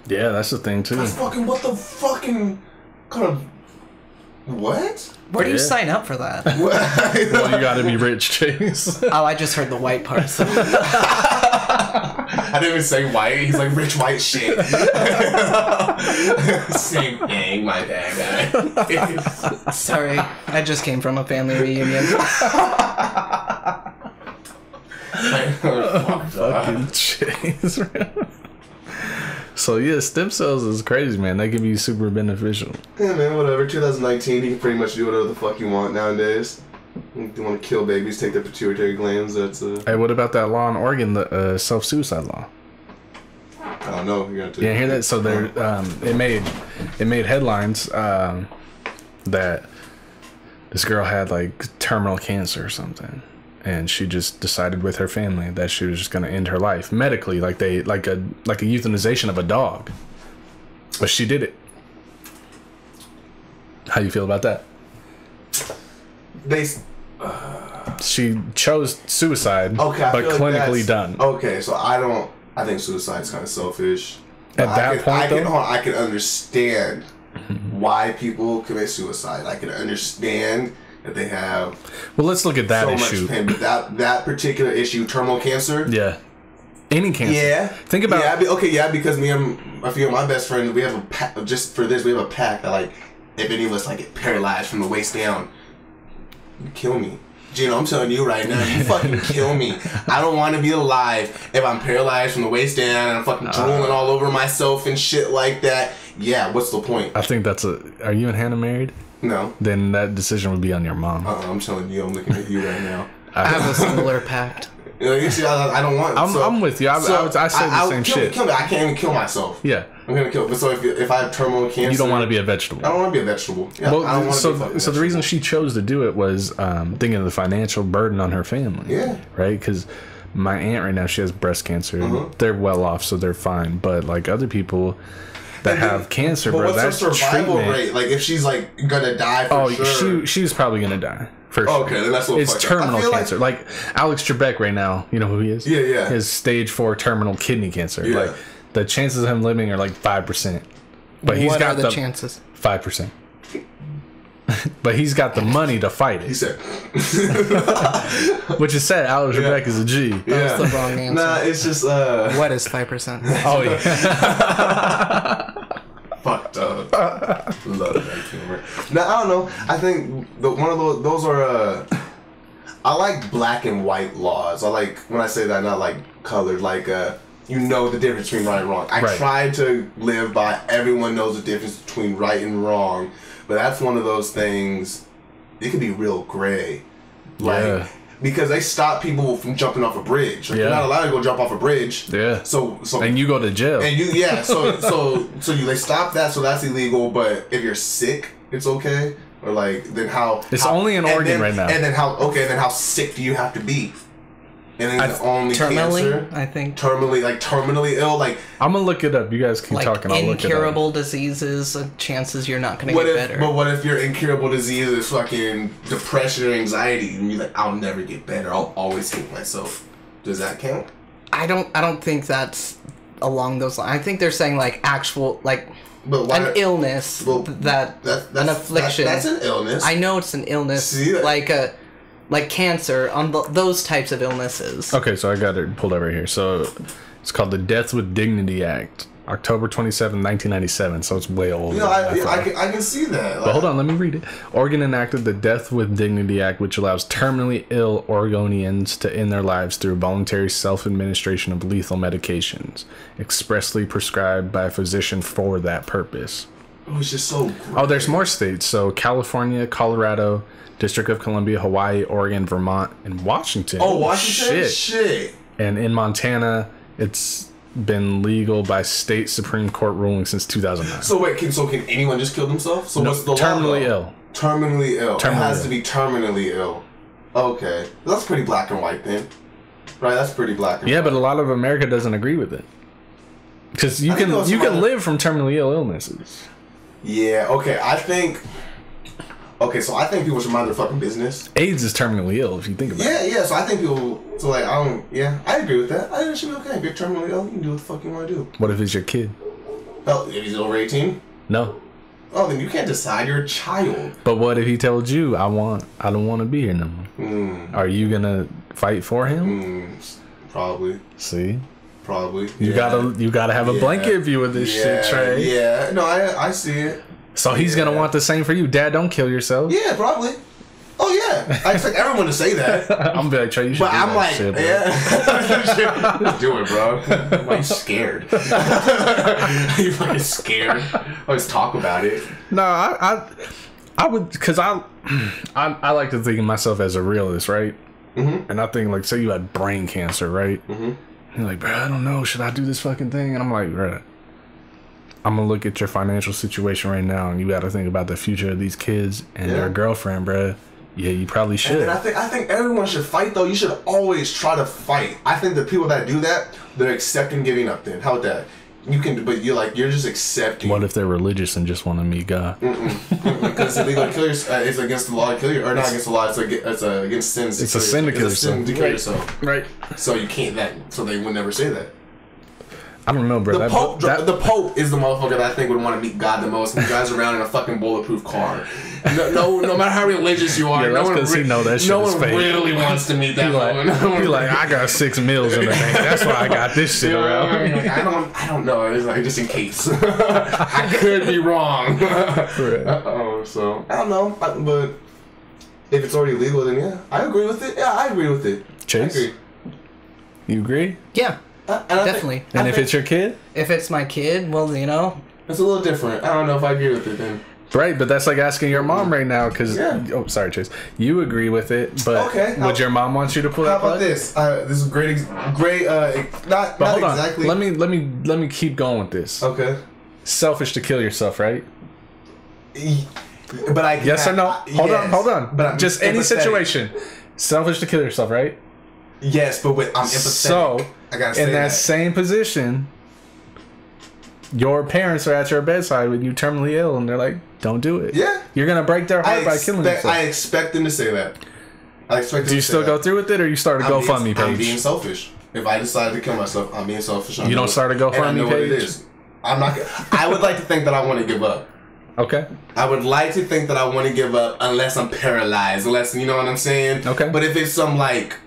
Yeah, that's the thing too. That's fucking what the fucking kind of what? Where do you Yeah. sign up for that? What? Well, you gotta be rich, Chase. Oh, I just heard the white part. So. I didn't even say white. He's like rich white shit. Same thing, my bad guy. Sorry, I just came from a family reunion. Fucking Chase. So yeah, stem cells is crazy, man. They can be super beneficial. Yeah, man, whatever. 2019, you can pretty much do whatever the fuck you want nowadays. If you want to kill babies, take their pituitary glands. That's Hey, what about that law in Oregon, the self-suicide law? I don't know. You're gonna You didn't hear that? So there, it made headlines that this girl had like terminal cancer or something, and she just decided with her family that she was just gonna end her life medically, like a euthanization of a dog. But she did it. How you feel about that? She chose suicide, Okay, I but feel like clinically that's- done. Okay, so I think suicide's kind of selfish. At But that point, though? I can understand why people commit suicide. I can understand that they have Well, let's look at that so issue. much pain, but that particular issue, terminal cancer. Yeah. Any cancer. Yeah. Think about because me and a few of my best friends, we have a pact, just for this, we have a pact that like, if any of us like get paralyzed from the waist down, you kill me. Gino, I'm telling you right now, you fucking kill me. I don't want to be alive if I'm paralyzed from the waist down and I'm fucking drooling all over myself and shit like that. Yeah, what's the point? I think are you and Hannah married? No. Then that decision would be on your mom. I'm telling you, I'm looking at you right now. I have a similar pact. You know, you see, I don't want. I'm with you. I said the same shit. Kill me. I can't even kill myself. Yeah. I'm gonna kill. But so if I have terminal cancer, You don't want to be a vegetable. I don't want to be a vegetable. Yeah, I don't Well, want to be a so fucking the reason vegetable. she chose to do it was thinking of the financial burden on her family. Yeah. Right? Because my aunt right now, she has breast cancer. Uh-huh. They're well off, so they're fine. But like other people that have cancer, But bro, what's her that's survival treatment. rate? Like if she's like gonna die for Oh, sure. she's probably gonna die. For sure. Okay, then that's what It's fucked up. I terminal feel like- cancer. Like Alex Trebek right now, you know who he is? Yeah, yeah. His stage 4 terminal kidney cancer. Yeah. Like the chances of him living are like 5%. But he's What got are the chances? 5%. but he's got the money to fight it. He said, which is sad. Alex Trebek is a G. That was the wrong answer. Nah, it's just What is 5%? Oh yeah. fucked up. Love that humor. Now I don't know. I think one of those are. I like black and white laws. I like when I say that, not like colored. Like you know the difference between right and wrong. I try to live by. Everyone knows the difference between right and wrong, but that's one of those things. It can be real gray. Like, because they stop people from jumping off a bridge. Like, you're not allowed to go jump off a bridge. Yeah. So and you go to jail. And you they stop that, so that's illegal. But if you're sick, it's okay. Or like then how? It's only in Oregon right now. And then how sick do you have to be? And then the only terminally, cancer, I think. Terminally ill. Like I'm gonna look it up. You guys keep talking. I'll look it up. Incurable diseases, chances you're not gonna get better. But what if your incurable disease is fucking depression or anxiety, and you're like, I'll never get better. I'll always hate myself. Does that count? I don't think that's along those lines. I think they're saying like actual like. But why, an illness that's an affliction. That's an illness. I know it's an illness. See that? Like cancer, on those types of illnesses. Okay, so I got it pulled up right here. So it's called the Death with Dignity Act, October 27, 1997. So it's way older. You know, I can see that. But hold on, let me read it. Oregon enacted the Death with Dignity Act, which allows terminally ill Oregonians to end their lives through voluntary self-administration of lethal medications, expressly prescribed by a physician for that purpose. It was just so great. Oh, there's more states. So California, Colorado, District of Columbia, Hawaii, Oregon, Vermont, and Washington. Oh, Washington? Shit. And in Montana, it's been legal by state Supreme Court ruling since 2009. So wait, can anyone just kill themselves? So what's the terminally law? Ill. Terminally ill. Terminally it has ill. to be terminally ill. Okay. That's pretty black and white then. Right, that's pretty black and white. Yeah, but a lot of America doesn't agree with it. Because you can live from terminally ill illnesses. Yeah, okay. So I think people should mind their fucking business. AIDS is terminally ill if you think about it. Yeah, so I think people, I agree with that. I think it should be okay. If you're terminally ill, you can do what the fuck you want to do. What if it's your kid? Hell, if he's over 18? No. Oh, then you can't decide. You're a child. But what if he told you, I don't want to be here no more? Are you going to fight for him? Probably. See? Probably. You gotta have a blanket view of this shit, Trey. Yeah. No, I see it. So he's gonna want the same for you. Dad, don't kill yourself. Yeah, probably. Oh yeah, I expect everyone to say that. I'm gonna be like, Trey, you should but do I'm that like, shit, bro. yeah, just do it, bro. Why are you scared? Are you fucking scared? Always talk about it. No, I would, because I like to think of myself as a realist, right? Mm-hmm. And I think, like, say you had brain cancer, right? Mm-hmm. You're like, bro, I don't know, should I do this fucking thing? And I'm like, bro, I'm gonna look at your financial situation right now, and you got to think about the future of these kids and their girlfriend, bro. Yeah, you probably should. And I think everyone should fight, though. You should always try to fight. I think the people that do that, they're accepting giving up. Then how about that? You can, but you're just accepting. What if they're religious and just want to meet God? Because it's illegal to kill yourself. It's against the law to kill you, or not against the law. It's against sin. It's a sin to kill yourself. It's a sin to kill yourself. Right. So you can't so they would never say that. I don't know, bro. The Pope is the motherfucker that I think would want to meet God the most. And he drives around in a fucking bulletproof car. No matter how religious you are, no one really wants to meet that woman. He's like, I got 6 meals in the bank. That's why I got this shit around. Like, I don't know. It's like just in case. I could be wrong. So I don't know, but if it's already legal, then yeah, I agree with it. Yeah, I agree with it. Chase, you agree? Yeah. Definitely. And if it's your kid? If it's my kid, well, you know. It's a little different. I don't know if I agree with it then. Right, but that's like asking your mom right now because... Yeah. Oh, sorry, Chase. You agree with it, but would your mom want you to pull that plug? How about this? This is great, not hold exactly... on. Let me keep going with this. Okay. Selfish to kill yourself, right? But I... Yes or no? Hold on. But just any situation. Selfish to kill yourself, right? Yes, but I'm empathetic. So... I gotta say in that same position, your parents are at your bedside when you're terminally ill, and they're like, "Don't do it." Yeah, you're gonna break their heart by killing yourself. I expect them to say that. Do you still go through with it, or you start a GoFundMe page? I'm being selfish. If I decide to kill myself, I'm being selfish. You don't start a GoFundMe page. I'm not. I would like to think that I want to give up. Okay. I would like to think that I want to give up unless I'm paralyzed, unless, you know what I'm saying? Okay. But if it's some, like,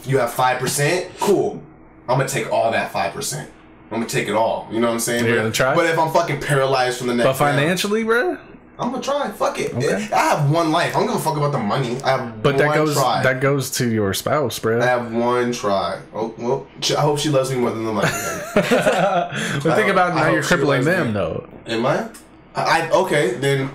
you have 5%, cool. I'm going to take all that 5%. I'm going to take it all. You know what I'm saying? You're going to try? But if I'm fucking paralyzed from the neck But financially, bro? I'm going to try. Fuck it. Okay. I have one life. I don't give a fuck about the money. I have but one try. That goes to your spouse, bro. I have one try. Oh, well, I hope she loves me more than the money. But think about now you're crippling them, though. Am I? Okay, then,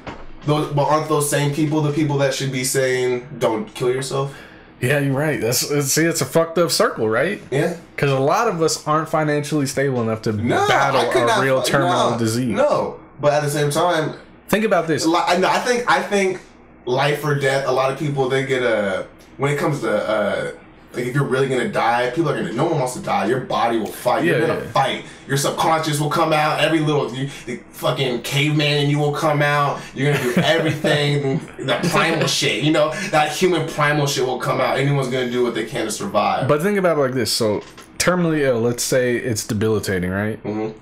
but aren't those same people the people that should be saying, don't kill yourself? Yeah, you're right. It's a fucked up circle, right? Yeah. Because a lot of us aren't financially stable enough to battle a real terminal disease. No, but at the same time, think about this. I think life or death. A lot of people they get when it comes to like if you're really gonna die, people are gonna. No one wants to die. Your body will fight. You're gonna fight. Your subconscious will come out. Every little the fucking caveman in you will come out. You're gonna do everything. The primal shit. You know that human primal shit will come out. Anyone's gonna do what they can to survive. But think about it like this. So terminally ill. Let's say it's debilitating, right? Mm-hmm.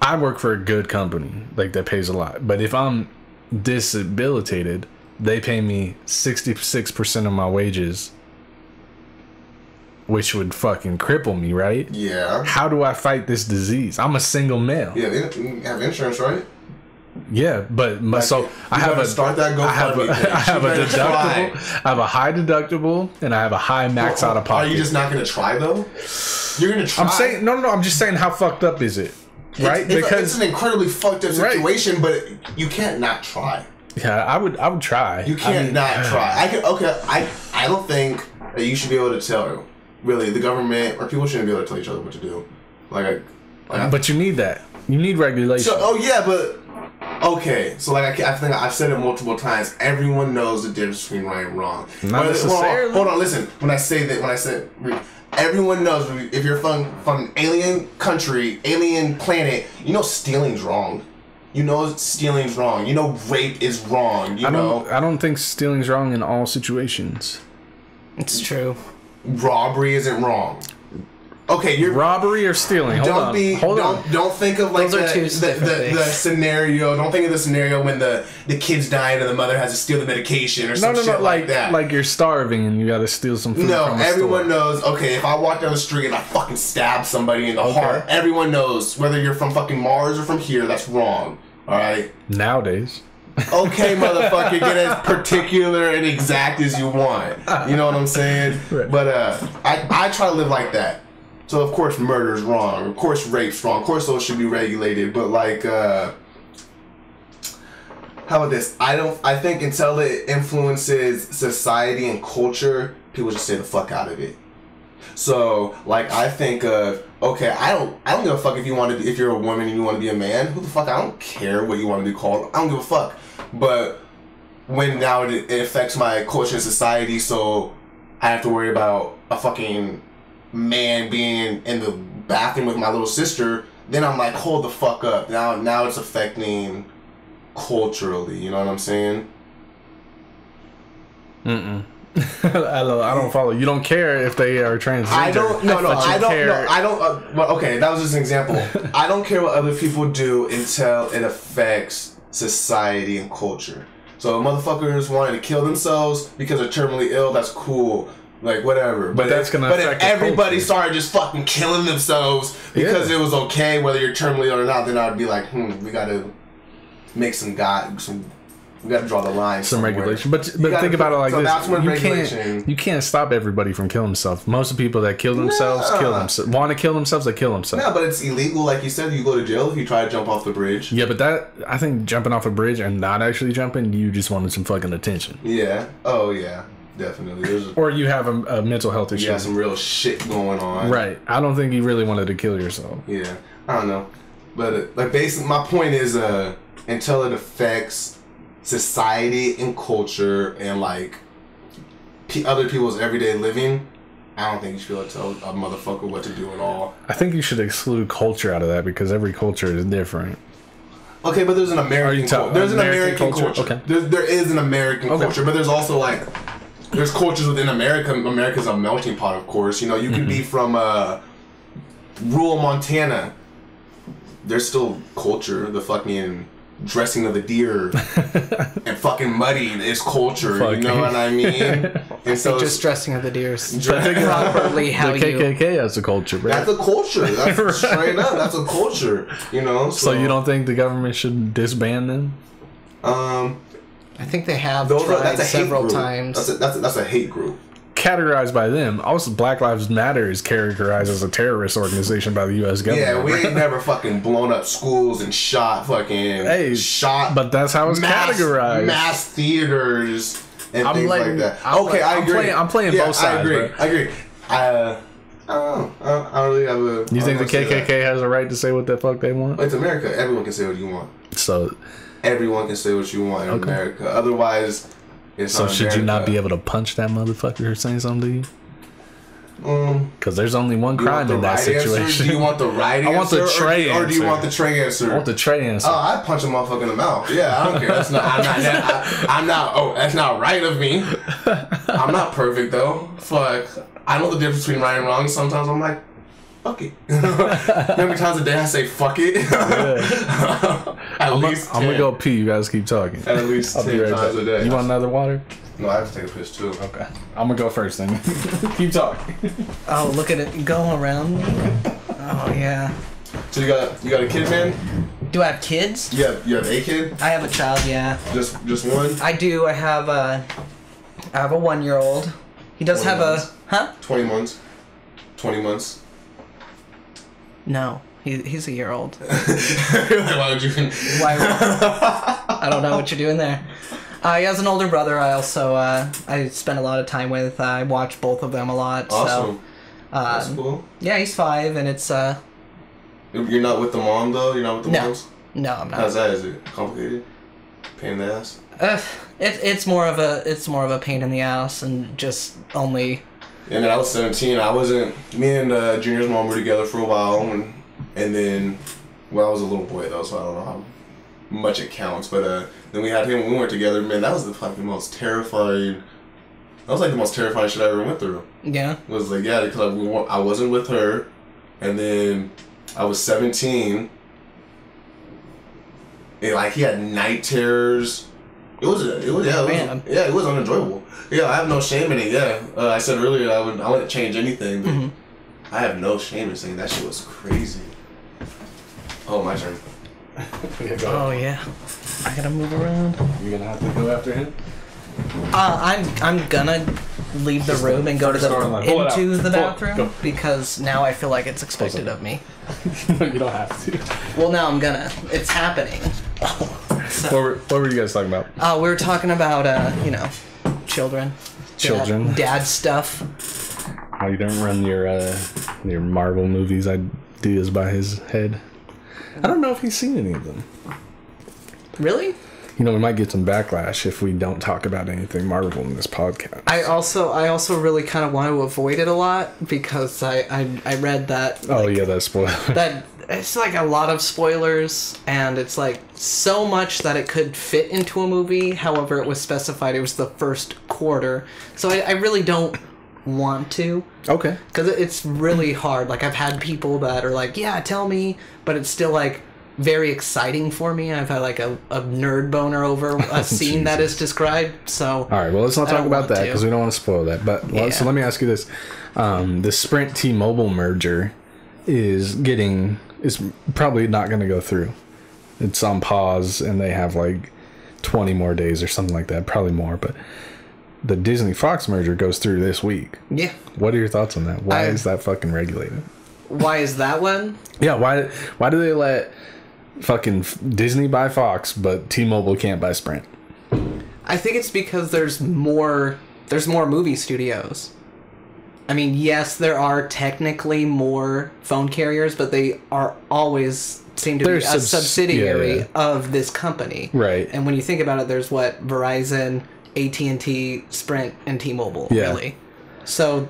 I work for a good company, like that pays a lot. But if I'm disabilitated, they pay me 66% of my wages, which would fucking cripple me, right? Yeah. How do I fight this disease? I'm a single male. Yeah, you have insurance, right? Yeah, but like, so I have a start that I have a deductible. I have a high deductible and I have a high max out of pocket. Are you just not gonna try though? You're gonna try. I'm saying no. I'm just saying how fucked up is it, right? Because it's an incredibly fucked up situation, right. But you can't not try. Yeah, I would try. You can't not try. I don't think that you should be able to tell. Really, the government or people shouldn't be able to tell each other what to do. But you need that. You need regulation. So, but okay. So I think I've said it multiple times. Everyone knows the difference between right and wrong. Not necessarily. Hold on. Listen. When I say everyone knows if you're from an alien country, alien planet, you know stealing's wrong. You know stealing's wrong. You know rape is wrong. I don't think stealing's wrong in all situations. It's true. Robbery isn't wrong. Okay, you're robbery or stealing. Hold on. Don't think of like the scenario. Don't think of the scenario when the kid's dying and the mother has to steal the medication or some shit like that. Like you're starving and you got to steal some food. No, from a everyone store. knows. Okay, if I walk down the street and I fucking stab somebody in the heart, everyone knows whether you're from fucking Mars or from here. That's wrong. All right. Nowadays. Okay, motherfucker, get as particular and exact as you want. You know what I'm saying? Right. But I try to live like that. So of course murder is wrong. Of course rape's wrong. Of course those should be regulated. But like, how about this? I think until it influences society and culture, people just stay the fuck out of it. So like I think okay, I don't give a fuck if you're a woman and you want to be a man. Who the fuck? I don't care what you want to be called. I don't give a fuck. But when now it affects my culture and society, so I have to worry about a fucking man being in the bathroom with my little sister, then I'm like, hold the fuck up. Now it's affecting culturally. You know what I'm saying? I don't follow. You don't care if they are transgender. I don't. Well, okay, that was just an example. I don't care what other people do until it affects society and culture. So motherfuckers wanting to kill themselves because they're terminally ill, that's cool. Like whatever. But that's gonna. But if everybody started just fucking killing themselves because it was okay, whether you're terminally ill or not, then I'd be like, we gotta make we gotta draw the line. Some regulation, but think about it like this: that's you can't stop everybody from killing themselves. Most of the people that kill themselves want to kill themselves. They kill themselves. No, but it's illegal. Like you said, you go to jail if you try to jump off the bridge. Yeah, but I think jumping off a bridge and not actually jumping, you just wanted some fucking attention. Yeah. Oh yeah. Definitely. Or you have a mental health issue. Yeah, some real shit going on. Right. I don't think you really wanted to kill yourself. Yeah. I don't know. But like basically my point is until it affects society and culture and like other people's everyday living, I don't think you should be able to tell a motherfucker what to do at all. I think you should exclude culture out of that because every culture is different. Okay, but there's an American culture. There's an American culture. Okay. There is an American culture, but there's also like there's cultures within America. America's a melting pot, of course. You know, you can be from rural Montana. There's still culture. The fucking dressing of the deer and fucking muddied is culture. You know what I mean? And so just dressing of the deers properly. How the KKK has a culture, bro. That's a culture. That's right. Straight up. That's a culture. You know. So you don't think the government should disband them? I think they have tried several times. That's a hate group. Categorized by them. Also, Black Lives Matter is characterized as a terrorist organization by the U.S. government. Yeah, we ain't never fucking blown up schools and shot but that's how it's categorized. Mass theaters and things like that. I agree. I'm playing both sides. I agree. I don't really have a... You think the KKK has a right to say what the fuck they want? It's America. Everyone can say what you want. So... Everyone can say what you want in America. Otherwise... So should you not be able to punch that motherfucker who's saying something to you? Because there's only one crime in that situation. Do you want the right answer? I want the Trey answer. Or do you want the Trey answer? I want the Trey answer. Oh, I'd punch a motherfucker in the mouth. Yeah, I don't care. That's not right of me. I'm not perfect, though. Fuck. I know the difference between right and wrong. Sometimes I'm like, fuck it. How many times a day I say fuck it? I'm gonna go pee. You guys keep talking. At least 10 times a day. You want another water? No, I have to take a piss too. Okay. I'm gonna go first then. Keep talking. Oh, look at it go around. Oh yeah. So you got a kid, man? Do I have kids? Yeah, you have a kid? I have a child, yeah. Just one? I do. I have a 1-year-old. He does have months. 20 months. 20 months. No, he's a year old. Why would you? I don't know what you're doing there. He has an older brother. I also I spend a lot of time with. I watch both of them a lot. Awesome. So, that's cool. Yeah, he's 5, and it's. You're not with the mom though. You're not with the moms. No, I'm not. How's that? Is it complicated? Pain in the ass. It's more of a pain in the ass, and just only. And then I was 17. I wasn't. Me and Junior's mom were together for a while, and then, well, I was a little boy though, so I don't know how much it counts. But then we had him when we weren't together. Man, that was the fucking most terrifying. That was like the most terrifying shit I ever went through. Yeah. It was like because I wasn't with her, and then I was 17. And like he had night terrors. It was unenjoyable. Yeah, I have no shame in it. Yeah, I said earlier I wouldn't change anything, but I have no shame in saying that shit was crazy. Oh, my turn. Oh yeah, I gotta move around. You're gonna have to go after him. I'm gonna leave the room and go to the bathroom because now I feel like it's expected of me. You don't have to. Well, now I'm gonna. It's happening. So, what were you guys talking about? We were talking about children. Dad stuff. How you don't run your Marvel movies ideas by his head. I don't know if he's seen any of them. Really? We might get some backlash if we don't talk about anything Marvel in this podcast. I also really kind of want to avoid it a lot because I read that. Oh yeah, that spoiler. That it's like a lot of spoilers, and it's like so much that it could fit into a movie. However, it was specified it was the first quarter, so I really don't want to. Okay. Because it's really hard. Like I've had people that are like, yeah, tell me, but it's still like very exciting for me. I've had like a nerd boner over a scene that is described. So all right, well, let's not talk about that because we don't want to spoil that. But so let me ask you this: the Sprint T-Mobile merger is probably not going to go through. It's on pause, and they have like 20 more days or something like that, probably more. But the Disney Fox merger goes through this week. Yeah. What are your thoughts on that? Why is that fucking regulated? Why is that one? Yeah. Why do they let fucking Disney buy Fox, but T-Mobile can't buy Sprint? I think it's because there's more movie studios. I mean, yes, there are technically more phone carriers, but they are always seem to be a subsidiary of this company. Right. And when you think about it, there's Verizon, AT&T, Sprint, and T-Mobile, really. So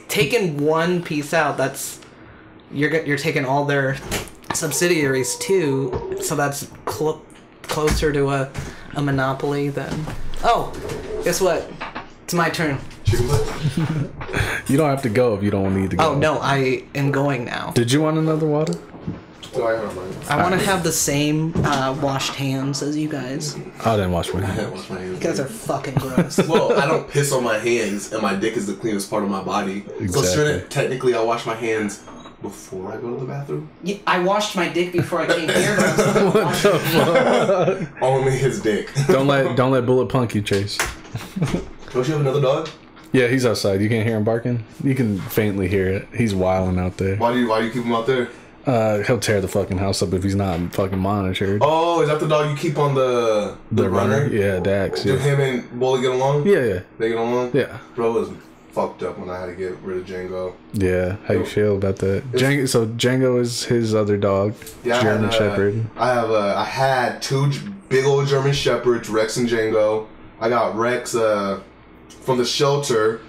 taking one piece out, that's you're taking all their subsidiaries too, so that's closer to a monopoly than. Oh, guess what? It's my turn. You don't have to go if you don't need to go. Oh no, I am going now. Did you want another water? Go ahead, Mike. I want to have the same washed hands as you guys. I didn't wash my I hands. haven't washed my hands. You guys are fucking gross. Well, I don't piss on my hands, and my dick is the cleanest part of my body. So Exactly. shouldn't technically I wash my hands before I go to the bathroom? Yeah, I washed my dick before I came here. But I'm still washing. Only his dick. Don't let Bullet punk you, Chase. Don't you have another dog? Yeah, he's outside. You can't hear him barking. You can faintly hear it. He's wilding out there. Why do you keep him out there? He'll tear the fucking house up if he's not fucking monitored. Oh, is that the dog you keep on the runner? Yeah, Dax. Do Yeah. him and Bully get along? Yeah. They get along? Yeah. Bro was fucked up when I had to get rid of Django. Yeah. How you feel about that? Django is his other dog. Yeah, German Shepherd. I had two big old German Shepherds, Rex and Django. I got Rex from the shelter.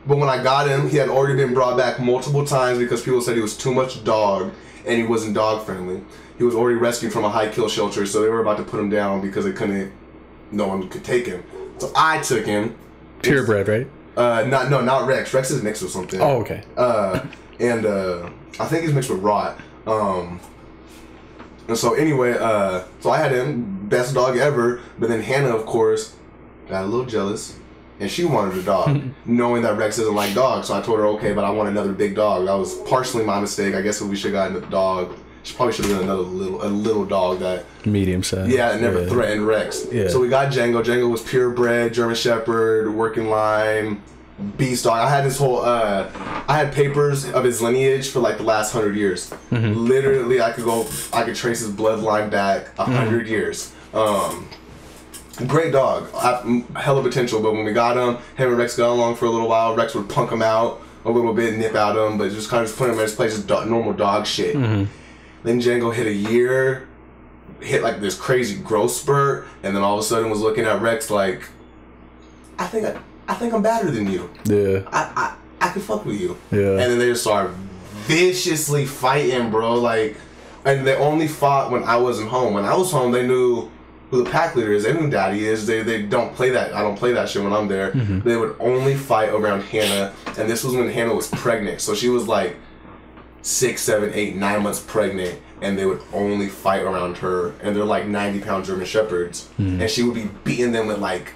But when I got him, he had already been brought back multiple times because people said he was too much dog and he wasn't dog friendly. He was already rescued from a high kill shelter, so they were about to put him down because no one could take him. So I took him. Purebred, right? Not Rex. Rex is mixed with something. Oh, okay. And I think he's mixed with Rot. And so anyway, so I had him, best dog ever. But then Hannah, of course, got a little jealous, and she wanted a dog, knowing that Rex doesn't like dogs. So I told her, okay, but I want another big dog. That was partially my mistake. I guess if we should have gotten a dog, she probably should have been a little dog that medium size. Yeah, it never threatened Rex. Yeah. So we got Django. Django was purebred, German Shepherd, working line, beast dog. I had his whole, I had papers of his lineage for like the last 100 years. Mm-hmm. Literally, I could trace his bloodline back 100 years. Great dog, hella potential. But when we got him and Rex got along for a little while. Rex would punk him out a little bit, nip at him, but just kind of put him in his place as normal dog shit. Mm-hmm. Then Django hit a year, hit like this crazy growth spurt, and then all of a sudden was looking at Rex like, I think I'm better than you. Yeah. I could fuck with you. Yeah. And then they just started viciously fighting, bro. Like, and they only fought when I wasn't home. When I was home, they knew who the pack leader is. They knew who Daddy is. They don't play that. I don't play that shit when I'm there. Mm-hmm. They would only fight around Hannah, and this was when Hannah was pregnant. So she was like 6, 7, 8, 9 months pregnant, and they would only fight around her. And they're like 90-pound German Shepherds, and she would be beating them with like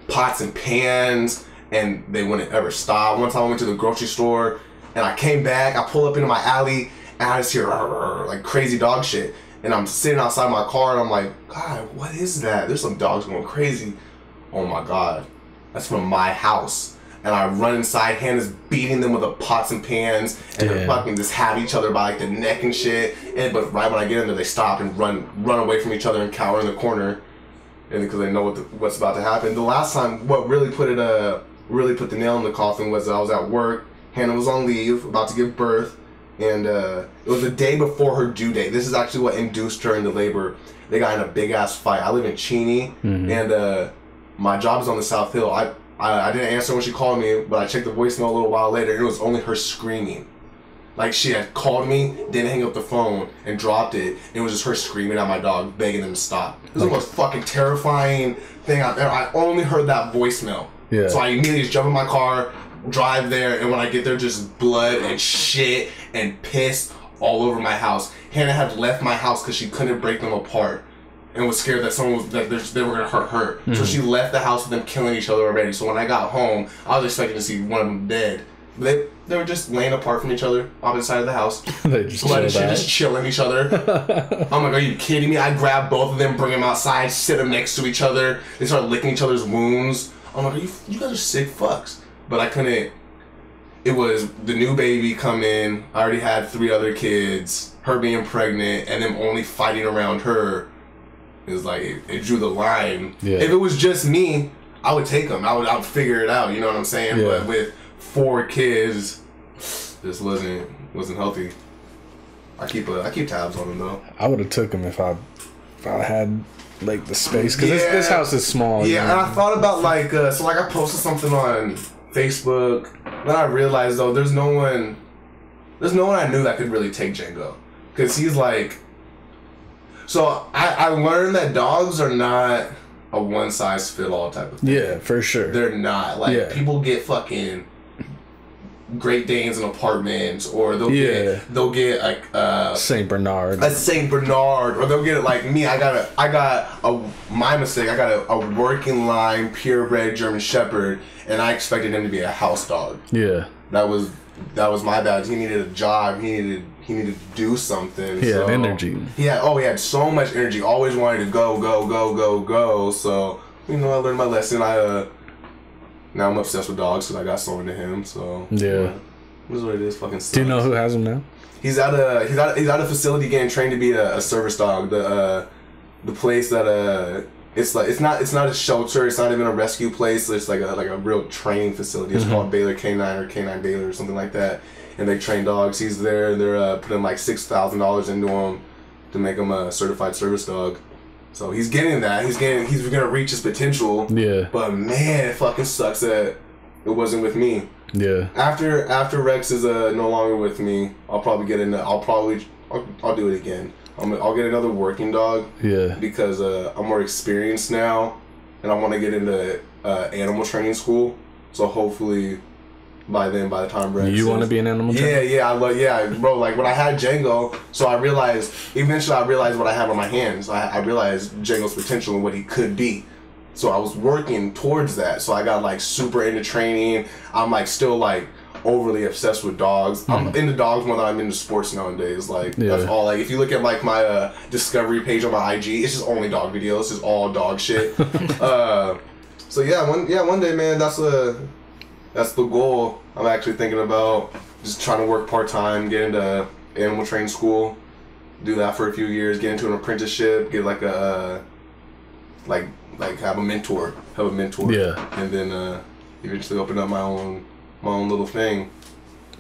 pots and pans, and they wouldn't ever stop. One time I went to the grocery store, and I came back. I pull up into my alley, and I just hear like crazy dog shit. And I'm sitting outside my car, and I'm like, God, what is that? There's some dogs going crazy. Oh my God, that's from my house. And I run inside, Hannah's beating them with the pots and pans, and they're fucking just have each other by like the neck and shit. But right when I get in there, they stop and run away from each other and cower in the corner, and because they know what's about to happen. The last time, what really put the nail in the coffin was I was at work. Hannah was on leave, about to give birth. And it was the day before her due date. This is actually what induced her into labor. They got in a big ass fight. I live in Cheney, and my job is on the South Hill. I didn't answer when she called me, but I checked the voicemail a little while later, and it was only her screaming. Like, she had called me, didn't hang up the phone, and dropped it. It was just her screaming at my dog, begging them to stop. It was the most fucking terrifying thing out there. I only heard that voicemail. Yeah. So I immediately just jump in my car, drive there, and when I get there, just blood and shit and piss all over my house. Hannah had left my house because she couldn't break them apart and was scared that they were gonna hurt her. Mm-hmm. So she left the house with them killing each other already. So when I got home, I was expecting to see one of them dead. They were just laying apart from each other, opposite side of the house. They just chilling each other. I'm like, are you kidding me? I grabbed both of them, bring them outside, sit them next to each other. They started licking each other's wounds. I'm like, you guys are sick fucks. But I couldn't. It was the new baby coming. I already had 3 other kids. Her being pregnant, and them only fighting around her. It was like it drew the line. Yeah. If it was just me, I would take them. I would figure it out. You know what I'm saying? Yeah. But with 4 kids, this wasn't healthy. I keep tabs on them though. I would have took them if I had like the space, because this house is small. Yeah, and I thought about like I posted something on Facebook. Then I realized though there's no one I knew that could really take Django, because he's like. So I learned that dogs are not a one size fit all type of thing. Yeah, for sure. They're not. Like people get fucking Great Danes in apartments, or they'll get like Saint Bernard, a Saint Bernard, or they'll get like me. My mistake. I got a working line purebred German Shepherd, and I expected him to be a house dog. Yeah, that was my bad. He needed a job. He needed to do something. He had energy. He had so much energy. Always wanted to go. So I learned my lesson. Now I'm obsessed with dogs because I got so into him. So yeah, this is what it is. Fucking sucks. Do you know who has him now? He's at a facility getting trained to be a service dog. The place that it's not a shelter. It's not even a rescue place. It's like a real training facility. It's called Baylor Canine or Canine Baylor or something like that. And they train dogs. He's there. They're putting like $6,000 into him to make him a certified service dog. So he's getting that. He's gonna reach his potential. Yeah. But man, it fucking sucks that it wasn't with me. Yeah. After Rex is no longer with me, I'll probably get into. I'll do it again. I'll get another working dog. Yeah. Because I'm more experienced now, and I want to get into animal training school. So hopefully, by the time Rex. You want to be an animal trainer? Yeah, bro. Like when I had Django, so eventually I realized what I have on my hands. I realized Django's potential and what he could be. So I was working towards that. So I got like super into training. I'm like still like overly obsessed with dogs. I'm into dogs more than I'm into sports nowadays. Like that's all. Like if you look at like my discovery page on my IG, it's just only dog videos. It's just all dog shit. So one day, man, that's the goal. I'm actually thinking about just trying to work part-time, get into animal training school, do that for a few years, get into an apprenticeship, get like like have a mentor. Yeah. And then eventually open up my own little thing.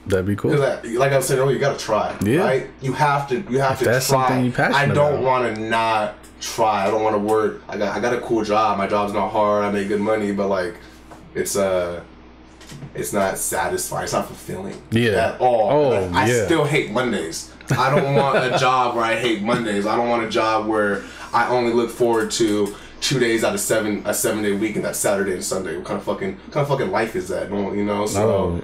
That'd be cool. Like I said earlier, you gotta try. Yeah. Right? You have to that's try. Something you're passionate I don't about. want to not try. I don't want to work. I got a cool job. My job's not hard. I make good money, but like it's not satisfying. It's not fulfilling. At all. Oh, I still hate Mondays. I don't want a job where I hate Mondays. I don't want a job where I only look forward to 2 days out of a 7-day week, and that's Saturday and Sunday. What kind of fucking life is that? So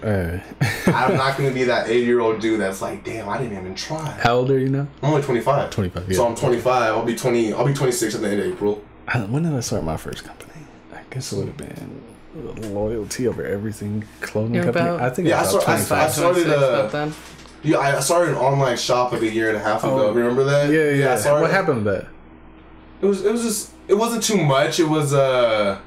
I'm not gonna be that 80-year-old dude that's like, damn, I didn't even try. How old are you now? I'm only 25. 25. Yeah. So I'm 25. I'll be 26 at the end of April. When did I start my first company? I guess it would have been loyalty over everything clothing company. I think I started an online shop like a year and a half ago. Remember that? Yeah. What happened to that? It wasn't too much. It was I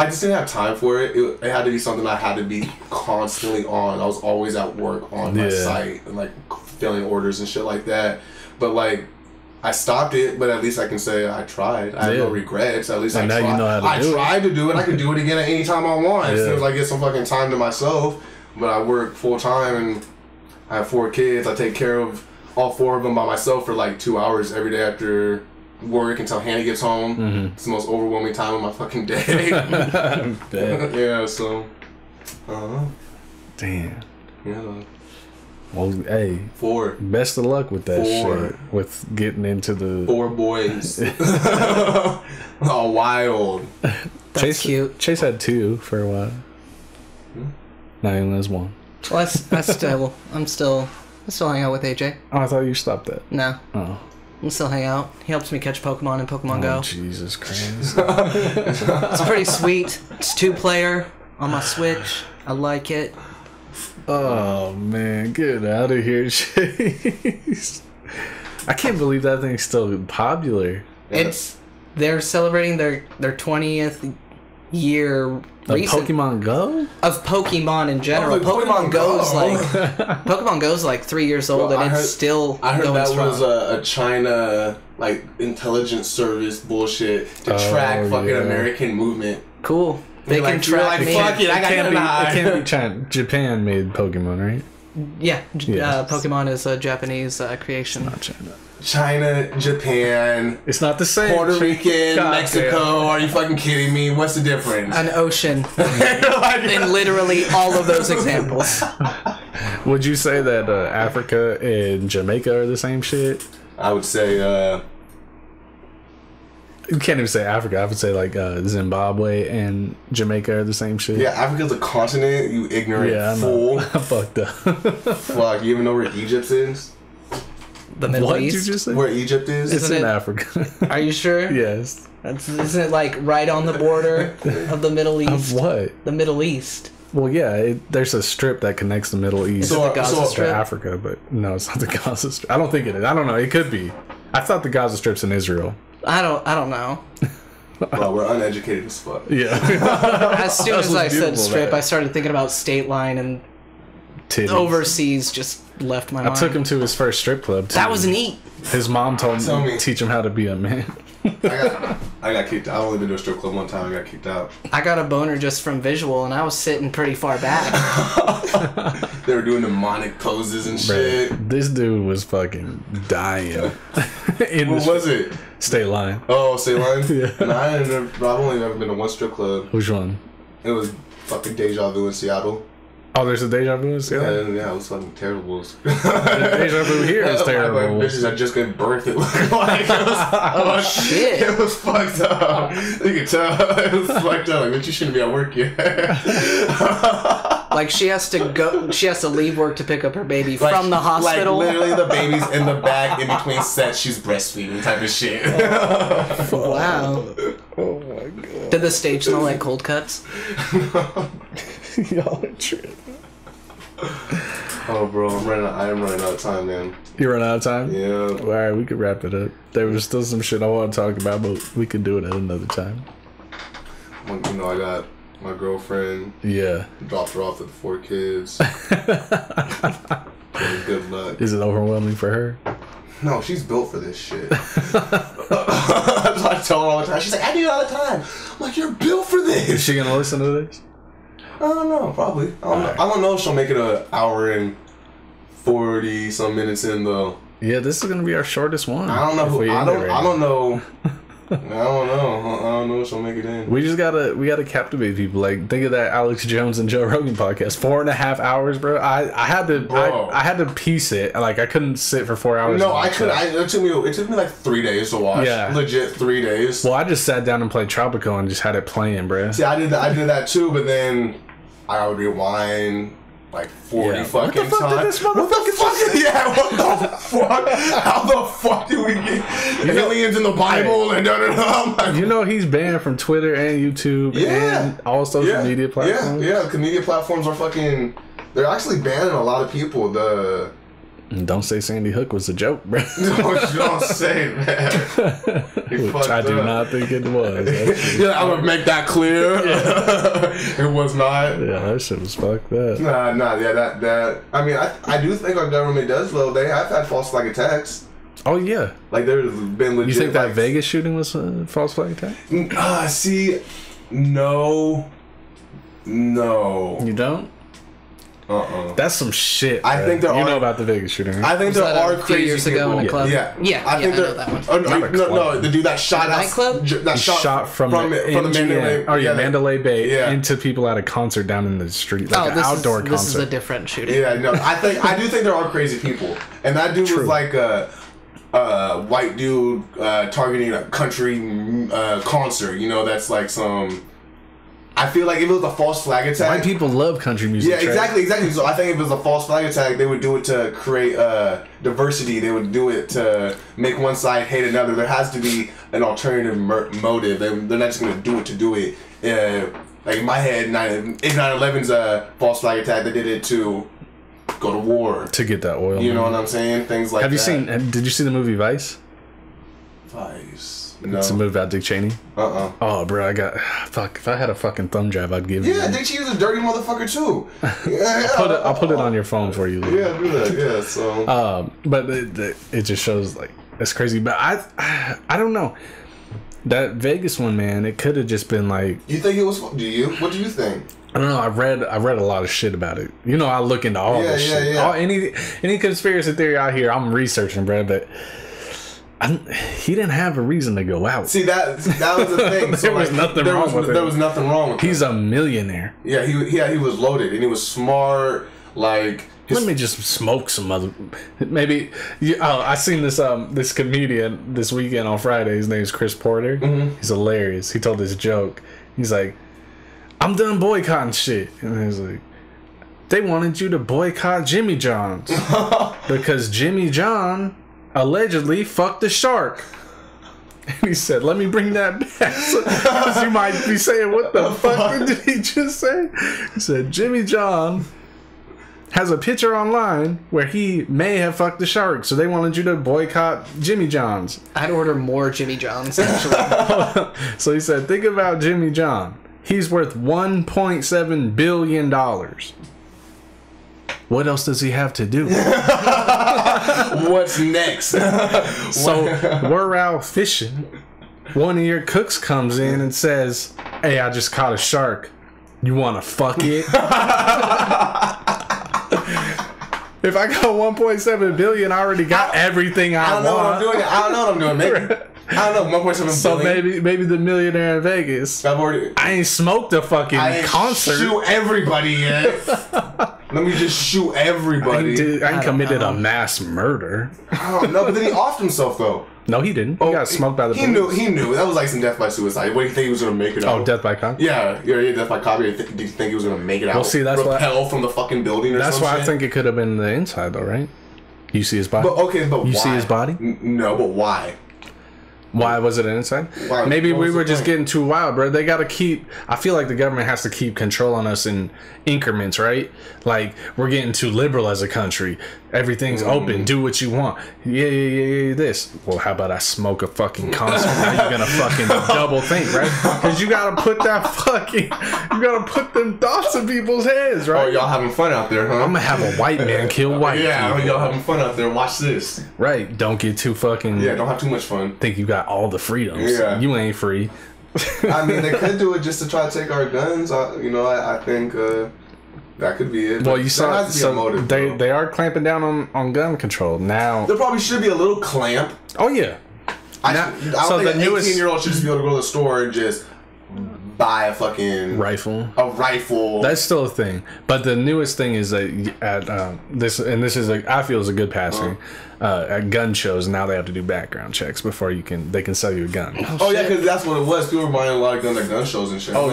just didn't have time for it. It had to be something I had to be constantly on. I was always at work on my site and like filling orders and shit like that. But like I stopped it, but at least I can say I tried. I have no regrets. At least I tried. You know how to do it. I tried to do it. I can do it again at any time I want. As soon as I get some fucking time to myself. But I work full time and I have 4 kids. I take care of all 4 of them by myself for like 2 hours every day after work until Hannah gets home. Mm-hmm. It's the most overwhelming time of my fucking day. Yeah, so. Damn. Yeah. Well, hey. 4. Best of luck with that 4. shit. With getting into the 4 boys. All wild. That's cute. Chase had 2 for a while. Now he only has 1. Well, I'm still hanging out with AJ. Oh, I thought you stopped that. No. Oh. I'm still hanging out. He helps me catch Pokemon in Pokemon Go. Jesus Christ. It's pretty sweet. It's 2-player on my Switch. I like it. Oh man, get out of here, Chase. I can't believe that thing's still popular. They're celebrating their 20th year of Pokemon Go? Of Pokemon in general. Pokemon Go's like 3 years old, and it's still I heard going that strong. was a China like intelligence service bullshit to track fucking American movement. Cool. They can track me. Fuck it, it can't be China. Japan made Pokemon, right? Yeah. Pokemon is a Japanese creation. Not China. China, Japan. It's not the same. Puerto Rican, Mexico. Are you fucking kidding me? What's the difference? An ocean. In literally all of those examples. Would you say that Africa and Jamaica are the same shit? I would say You can't even say Africa. I would say like Zimbabwe and Jamaica are the same shit. Yeah, Africa's a continent. You ignorant fool. I fucked up. Fuck, you even know where Egypt is? The Middle What East. did you just say? Where Egypt is? It's Isn't in it- Africa. Are you sure? Yes. Isn't it like right on the border of the Middle East? Of what? The Middle East. Well, yeah. There's a strip that connects the Middle East Is it the Gaza to Strip? Africa, but no, it's not the Gaza Strip. I don't think it is. I don't know. It could be. I thought the Gaza Strip's in Israel. I don't know. Well, we're uneducated as fuck. Yeah. As soon That's as I what's said beautiful strip, about it. I started thinking about state line, and Titties. overseas just left my mind. I took him to his first strip club. Too. That was neat. His mom told Tell me me. teach him how to be a man. I got kicked out. I've only been to a strip club one time. I got kicked out. I got a boner just from visual, and I was sitting pretty far back. They were doing demonic poses and shit. Bruh, this dude was fucking dying. What was it? State line. Oh, State Line? Yeah. No, I've only ever been to one strip club. Which one? It was fucking Deja Vu in Seattle. Oh, there's a deja vu in Seattle? And yeah, it was fucking terrible. Deja vu here is terrible. Like, bitches had just given birth. It looked like it was, Oh shit! it was fucked up. You could tell it was fucked up. Like, bitch, you shouldn't be at work yet. Like she has to go. She has to leave work to pick up her baby from the hospital. Like literally, the baby's in the back in between sets. She's breastfeeding type of shit. Wow. Oh my god. Did the stage smell like cold cuts? Y'all are tripping. Oh, bro, I am running out of time, man. You run out of time? Yeah. Alright, we could wrap it up. There was still some shit I want to talk about, but we could do it at another time. Well, you know, I got my girlfriend. Yeah. Dropped her off with 4 kids. Good luck. Is it overwhelming for her? No, she's built for this shit. That's what I tell her all the time. She's like, I do it all the time. I'm like, you're built for Is this. she gonna listen to this? I don't know, probably. I don't know if she'll make it an hour and 40 some minutes in though. Yeah, this is gonna be our shortest one. I don't know if who. we I end it don't. right I now. don't know. I don't know if she'll make it in. We just gotta captivate people. Like, think of that Alex Jones and Joe Rogan podcast. 4.5 hours, bro. I had to I had to piece it. Like, I couldn't sit for 4 hours. No, I couldn't. It took me like 3 days to watch. Yeah. Legit 3 days. Well, I just sat down and played Tropico and just had it playing, bro. See, I did that too, but then I would rewind like 40 Yeah. fucking What the fuck times. did this What the fuck? Yeah, what the fuck? How the fuck did we get aliens in the Bible and I'm like, You know he's banned from Twitter and YouTube and all social media platforms. Yeah, the media platforms are fucking. They're actually banning a lot of people. And don't say Sandy Hook was a joke, bro. Don't say that. Which I do not think it was. Actually. Yeah, I'm gonna make that clear. It was not. Yeah, that shit was fucked up. Nah, yeah, that. I mean, I do think our government does, though. They have had false flag attacks. Oh yeah. Like, there's been legit. You think that like, Vegas shooting was a false flag attack? See, no. You don't? That's some shit. I bro. think there you are- know about the Vegas shooting. Right? I think there that are a few crazy years ago people. in a club? Yeah, Yeah, I think I know there. that one. Oh, Not a no, club. the dude that shot A nightclub? That shot from the Mandalay. Oh yeah, that- Mandalay Bay Yeah. into people at a concert down in the street, like an this outdoor is, concert. This is a different shooting. Yeah, no, I do think there are crazy people, and that dude True. was like a white dude targeting a country concert. You know, that's like some. I feel like if it was a false flag attack, White people love country music. yeah, Trey. exactly. So I think if it was a false flag attack, they would do it to create diversity. They would do it to make one side hate another. There has to be an alternative motive. They're not just going to do it to do it. Like in my head, 9/11's a false flag attack. They did it to go to war. To get that oil. You know what I'm saying? Things like Have you that. seen? Did you see the movie Vice? Vice? It's a movie about Dick Cheney. Oh, bro, fuck. If I had a fucking thumb drive, I'd give you. Yeah, Dick Cheney's a dirty motherfucker too. Yeah, I'll put it on your phone for you. Lou. Yeah, do that. Yeah, so. But it just shows like it's crazy. But I don't know. That Vegas one, man, it could have just been like. You think it was? Do you? What do you think? I don't know. I read a lot of shit about it. You know, I look into all this shit. Yeah. Any conspiracy theory out here, I'm researching, bro. But he didn't have a reason to go out. See that was the thing. There was nothing wrong with it. There was nothing wrong with He's him. a millionaire. Yeah, he was loaded and he was smart. Like Let me just smoke some other. Maybe. I seen this this comedian this weekend on Friday. His name's Chris Porter. Mm-hmm. He's hilarious. He told this joke. He's like, "I'm done boycotting shit," and he's like, "They wanted you to boycott Jimmy John's because Jimmy John allegedly fucked the shark." And he said, "Let me bring that back." Because you might be saying, "What the fuck did he just say?" He said, "Jimmy John has a picture online where he may have fucked the shark, so they wanted you to boycott Jimmy John's." I'd order more Jimmy John's, actually. So he said, "Think about Jimmy John. He's worth $1.7 billion. What else does he have to do?" What's next? So we're out fishing. One of your cooks comes in and says, "Hey, I just caught a shark. You want to fuck it?" If I got 1.7 billion, I already got everything I want. Know what I'm doing. I don't know what I'm doing. Maybe I don't know. 1.7 billion. So maybe the millionaire in Vegas. I ain't smoked a fucking concert. Shoot everybody yet. Let me just shoot everybody. I ain't committed a mass murder. I don't know, but then he offed himself though. No, he didn't. He got smoked by the police. He knew. That was like some death by suicide. What do you think he was gonna make it out? Oh, death by cop? Yeah, death by cop. Did you think he was gonna make it out? Well, see, that's why from the fucking building. That's why I think it could have been the inside, though, right? You see his body. But you why? See his body? No, but why? Why was it inside? Why? Maybe we were just getting too wild, bro. They gotta keep. I feel like the government has to keep control on us in increments, right? Like we're getting too liberal as a country. Everything's open. Do what you want. Yeah. This. Well, how about I smoke a fucking concert? Now you're gonna fucking double think, right? Because you gotta put that fucking. You gotta put them thoughts in people's heads, right? Oh, y'all having fun out there, huh? I'm gonna have a white man kill white people. Y'all having fun out there. Watch this. Right. Don't get too fucking. Yeah. Don't have too much fun. Think you got all the freedoms. Yeah. You ain't free. I mean, they could do it just to try to take our guns. I think that could be it. Well, you saw they are clamping down on gun control now. There probably should be a little clamp. Oh yeah. I don't think an 18-year-old should just be able to go to the store and just buy a fucking rifle. A rifle. That's still a thing, but the newest thing is that at this is I feel is a good passing. At gun shows now they have to do background checks before they can sell you a gun. Oh yeah, because that's what it was. People were buying a lot of guns at gun shows and shit. Oh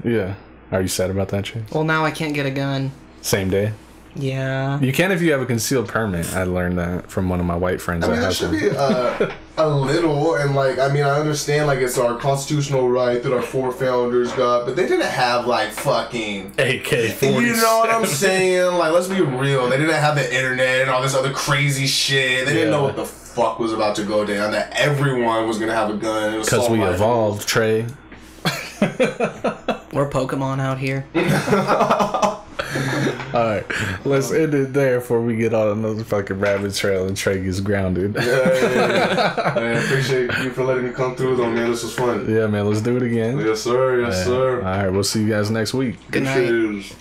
yeah. Are you sad about that, Chase? Well, now I can't get a gun. Same day. Yeah. You can if you have a concealed permit. I learned that from one of my white friends. I mean, there should be a little, and I understand it's our constitutional right that our forefathers got, but they didn't have fucking AK-47. You know what I'm saying? Let's be real. They didn't have the internet and all this other crazy shit. They didn't know what the fuck was about to go down. That everyone was gonna have a gun. Because we evolved, Trey. We're Pokemon out here. Alright, let's end it there before we get on another fucking rabbit trail and Trey gets grounded. Yeah. I appreciate you for letting me come through though, man. This was fun. Yeah, man, let's do it again. Yes, sir. Yes, sir. Alright, we'll see you guys next week. Good night.